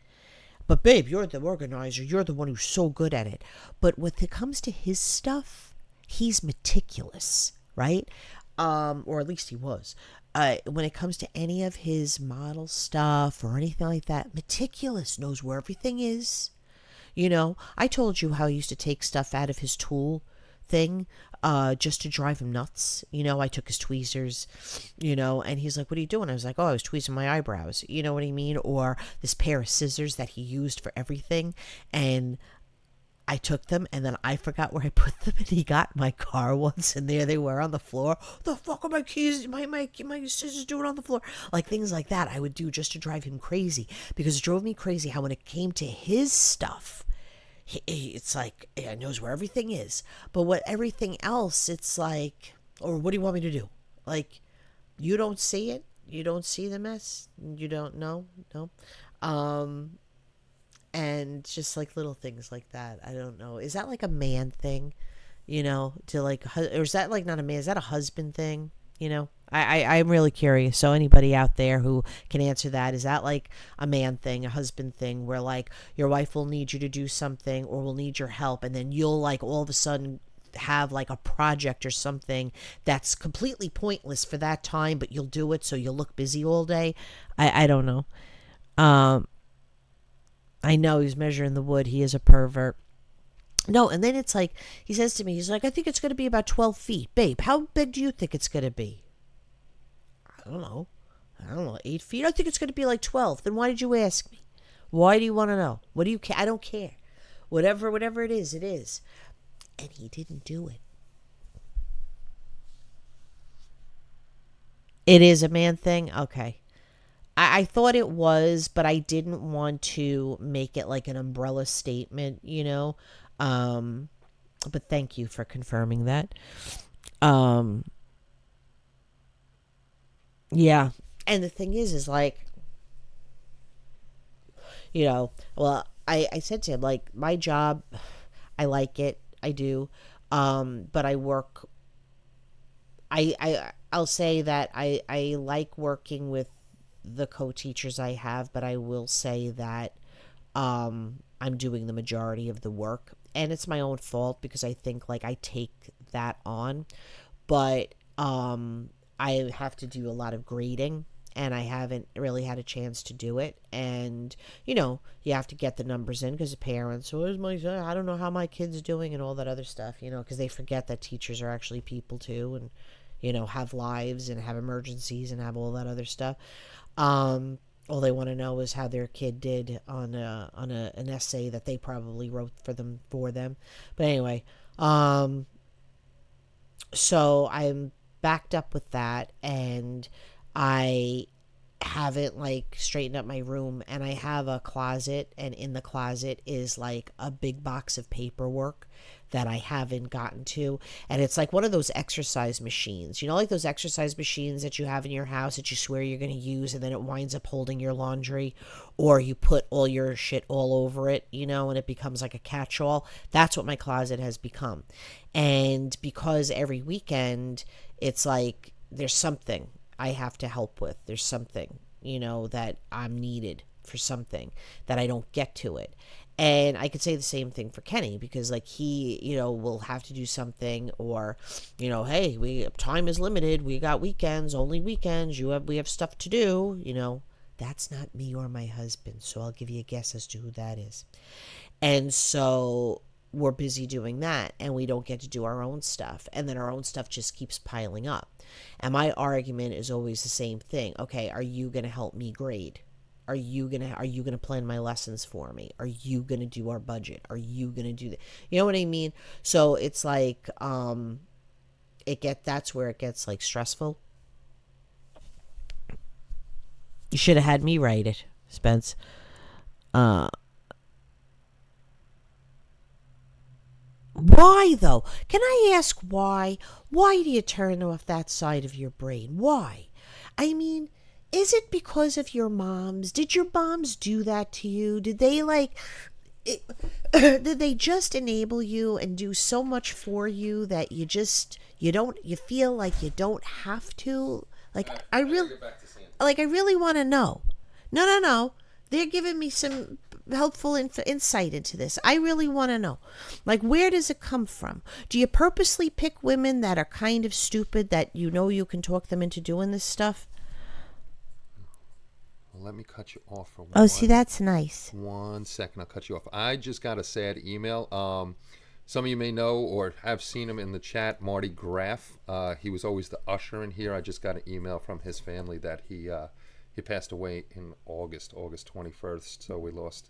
But babe, you're the organizer. You're the one who's so good at it. But when it comes to his stuff, he's meticulous, right? Or at least he was. When it comes to any of his model stuff or anything like that, meticulous, knows where everything is. You know, I told you how he used to take stuff out of his tool thing just to drive him nuts. You know, I took his tweezers, you know, and he's like, what are you doing? I was like, oh, I was tweezing my eyebrows. You know what I mean? Or this pair of scissors that he used for everything. And I took them and then I forgot where I put them and he got in my car once and there they were on the floor. What the fuck are my keys, my scissors doing on the floor? Like things like that I would do just to drive him crazy, because it drove me crazy how when it came to his stuff, it's like, he knows where everything is. But what everything else, it's like, or what do you want me to do? Like, you don't see it? You don't see the mess? You don't know? No? And just like little things like that. I don't know. Is that like a man thing? You know, to like, or is that like not a man? Is that a husband thing? You know, I'm really curious. So anybody out there who can answer that, is that like a man thing, a husband thing, where like your wife will need you to do something or will need your help, and then you'll like all of a sudden have like a project or something that's completely pointless for that time, but you'll do it so you'll look busy all day. I don't know. I know he's measuring the wood. He is a pervert. No, and then it's like, he says to me, he's like, I think it's going to be about 12 feet. Babe, how big do you think it's going to be? I don't know, 8 feet? I think it's going to be like 12. Then why did you ask me? Why do you want to know? What do you care? I don't care. Whatever it is, it is. And he didn't do it. It is a man thing? Okay. I thought it was, but I didn't want to make it like an umbrella statement, you know? But thank you for confirming that. Yeah. And the thing is like, you know, well, I said to him, like, my job, I like it. I do. But I work. I'll say that I like working with the co-teachers I have, but I will say that I'm doing the majority of the work, and it's my own fault because I think like I take that on, but I have to do a lot of grading, and I haven't really had a chance to do it. And you have to get the numbers in because the parents, where's my son? I don't know how my kid's doing and all that other stuff, because they forget that teachers are actually people too, and have lives and have emergencies and have all that other stuff. All they want to know is how their kid did on an essay that they probably wrote for them. But anyway, so I'm backed up with that, and I haven't like straightened up my room, and I have a closet, and in the closet is like a big box of paperwork that I haven't gotten to, and it's like one of those exercise machines, like those exercise machines that you have in your house that you swear you're going to use, and then it winds up holding your laundry, or you put all your shit all over it, and it becomes like a catch-all. That's what my closet has become. And because every weekend it's like there's something I have to help with, there's something that I'm needed for something that I don't get to it. And I could say the same thing for Kenny, because like he, will have to do something, or, hey, time is limited. We got weekends, only weekends. We have stuff to do. That's not me or my husband. So I'll give you a guess as to who that is. And so we're busy doing that, and we don't get to do our own stuff. And then our own stuff just keeps piling up. And my argument is always the same thing. Okay, are you going to help me grade? Are you gonna plan my lessons for me? Are you gonna do our budget? Are you gonna do that? You know what I mean? So it's like that's where it gets like stressful. You should have had me write it, Spence. Why though? Can I ask why? Why do you turn off that side of your brain? Why? I mean, is it because of your moms? Did your moms do that to you? Did they did they just enable you and do so much for you that you feel like you don't have to? Like I really want to know. No. They're giving me some helpful insight into this. I really want to know. Like, where does it come from? Do you purposely pick women that are kind of stupid that you can talk them into doing this stuff? Let me cut you off for one. Oh, see, that's nice. 1 second, I'll cut you off. I just got a sad email. Some of you may know or have seen him in the chat, Marty Graff. He was always the usher in here. I just got an email from his family that he passed away in August 21st. So we lost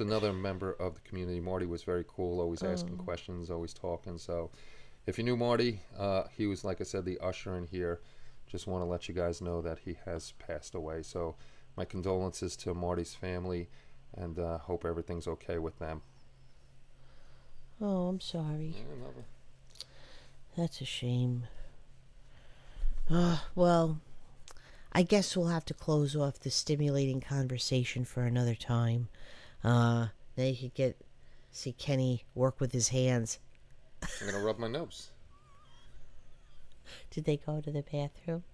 another member of the community. Marty was very cool, always asking questions, always talking. So if you knew Marty, he was, like I said, the usher in here. Just want to let you guys know that he has passed away. So my condolences to Marty's family, and hope everything's okay with them. Oh, I'm sorry. Yeah, never. That's a shame. Well, I guess we'll have to close off the stimulating conversation for another time. Now you could see Kenny work with his hands. I'm going to rub my nose. Did they go to the bathroom?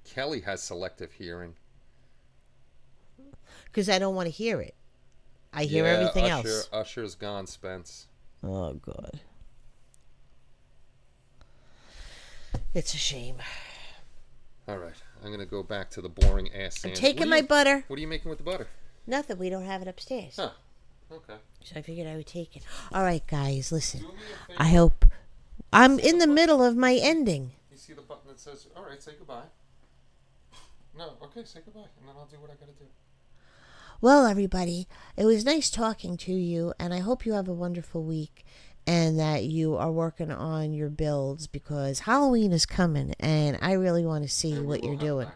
Kelly has selective hearing. Because I don't want to hear it. I hear everything else. Usher's gone, Spence. Oh, God. It's a shame. All right. I'm going to go back to the boring ass sandwich. I'm taking my butter. What are you making with the butter? Nothing. We don't have it upstairs. Huh. Okay. So I figured I would take it. All right, guys, listen. I hope... I'm in the middle of my ending. You see the button that says, all right, say goodbye. No, okay, say goodbye, and then I'll do what I got to do. Well, everybody, it was nice talking to you, and I hope you have a wonderful week and that you are working on your builds, because Halloween is coming, and I really want to see what you're doing.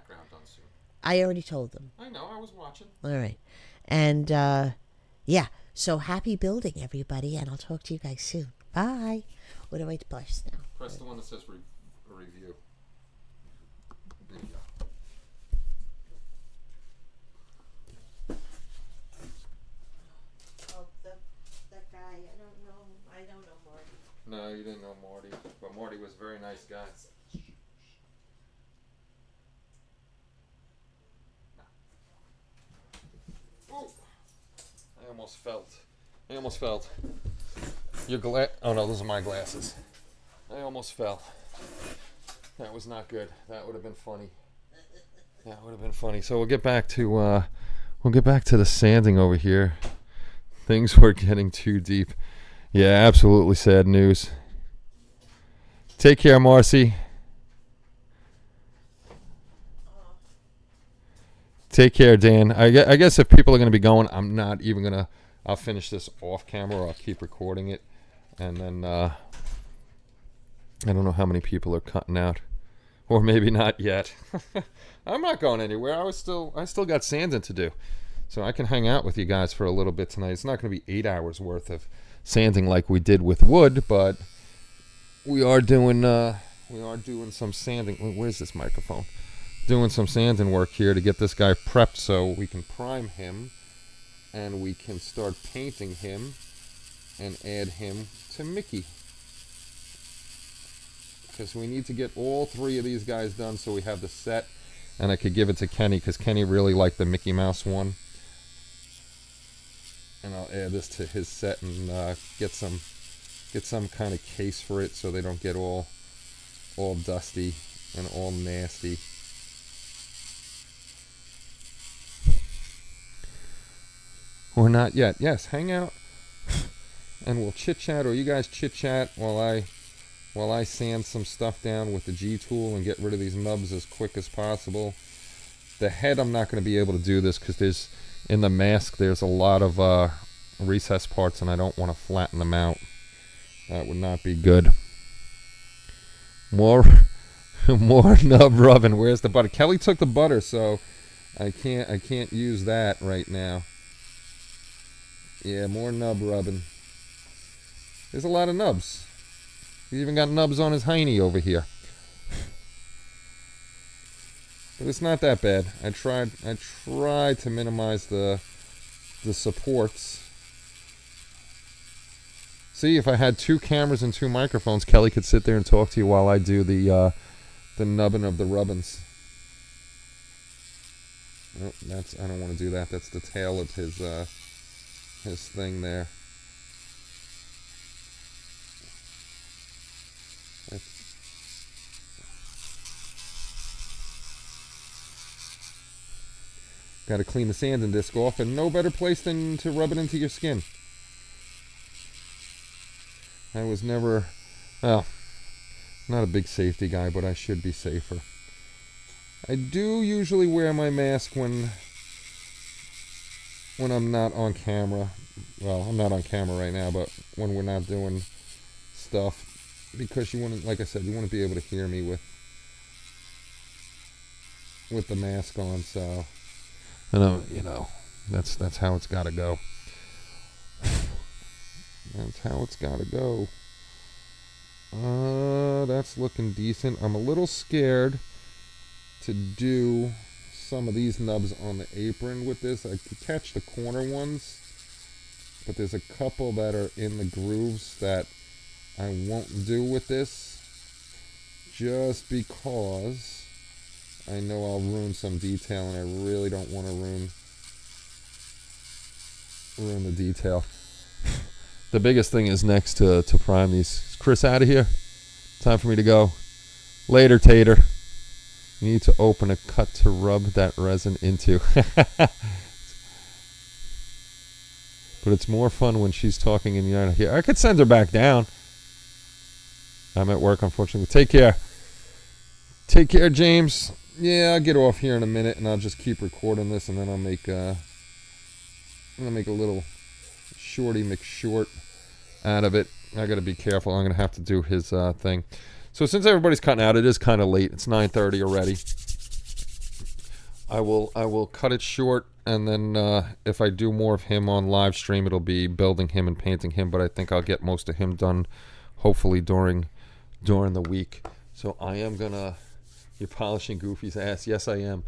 I already told them. I know, I was watching. All right. And, yeah, so happy building, everybody, and I'll talk to you guys soon. Bye. What do I press now? Press the one that says review. There you go. Oh, that almost felt. Your oh no, those are my glasses. I almost fell. That was not good. That would have been funny. So we'll get back to the sanding over here. Things were getting too deep. Yeah, absolutely sad news. Take care, Marcy. Take care, Dan. I guess if people are going to be going, I'm not even going to... I'll finish this off camera, or I'll keep recording it. And then I don't know how many people are cutting out. Or maybe not yet. I'm not going anywhere. I still got sanding to do. So I can hang out with you guys for a little bit tonight. It's not going to be 8 hours worth of sanding like we did with wood, but we are doing some sanding. Where's this microphone? Doing some sanding work here to get this guy prepped so we can prime him and we can start painting him and add him to Mickey. Because we need to get all 3 of these guys done so we have the set, and I could give it to Kenny because Kenny really liked the Mickey Mouse one. And I'll add this to his set and get some kind of case for it so they don't get all dusty and all nasty. Or not yet. Yes, hang out and we'll chit chat, or you guys chit chat while I sand some stuff down with the G tool and get rid of these nubs as quick as possible. The head, I'm not going to be able to do this because in the mask there's a lot of recess parts and I don't want to flatten them out. That would not be good. More nub rubbing. Where's the butter? Kelly took the butter, so I can't use that right now. Yeah, more nub rubbing. There's a lot of nubs. He's even got nubs on his hiney over here. But it's not that bad. I tried to minimize the supports. See, if I had 2 cameras and 2 microphones, Kelly could sit there and talk to you while I do the nubbing of the rubbins. Oh, I don't want to do that. That's the tail of his thing there. Got to clean the sanding disc off, and no better place than to rub it into your skin. I was never, well, not a big safety guy, but I should be safer. I do usually wear my mask when I'm not on camera. Well, I'm not on camera right now, but when we're not doing stuff, because you want to, like I said, you want to be able to hear me with the mask on. So, that's how it's got to go. That's how it's got to go. That's looking decent. I'm a little scared to do some of these nubs on the apron with this. I could catch the corner ones, but there's a couple that are in the grooves that I won't do with this, just because I know I'll ruin some detail, and I really don't want to ruin the detail. The biggest thing is next to prime these. Is Chris out of here? Time for me to go. Later, Tater. You need to open a cut to rub that resin into. But it's more fun when she's talking and you're not here. I could send her back down. I'm at work, unfortunately. Take care. Take care, James. Yeah, I'll get off here in a minute, and I'll just keep recording this, and then I'm gonna make a little shorty McShort out of it. I gotta be careful. I'm gonna have to do his thing. So since everybody's cutting out, it is kind of late. It's 9:30 already. I will cut it short, and then if I do more of him on live stream, it'll be building him and painting him. But I think I'll get most of him done, hopefully during the week. So I am gonna. You're polishing Goofy's ass. Yes, I am.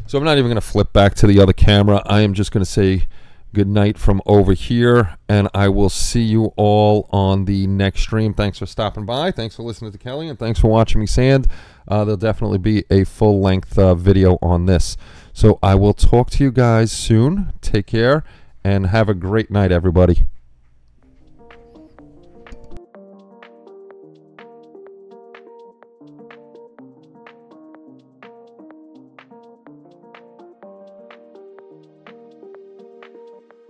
So I'm not even gonna flip back to the other camera. I am just gonna say good night from over here, and I will see you all on the next stream. Thanks for stopping by. Thanks for listening to Kelly, and thanks for watching me sand. There'll definitely be a full-length video on this. So I will talk to you guys soon. Take care, and have a great night, everybody.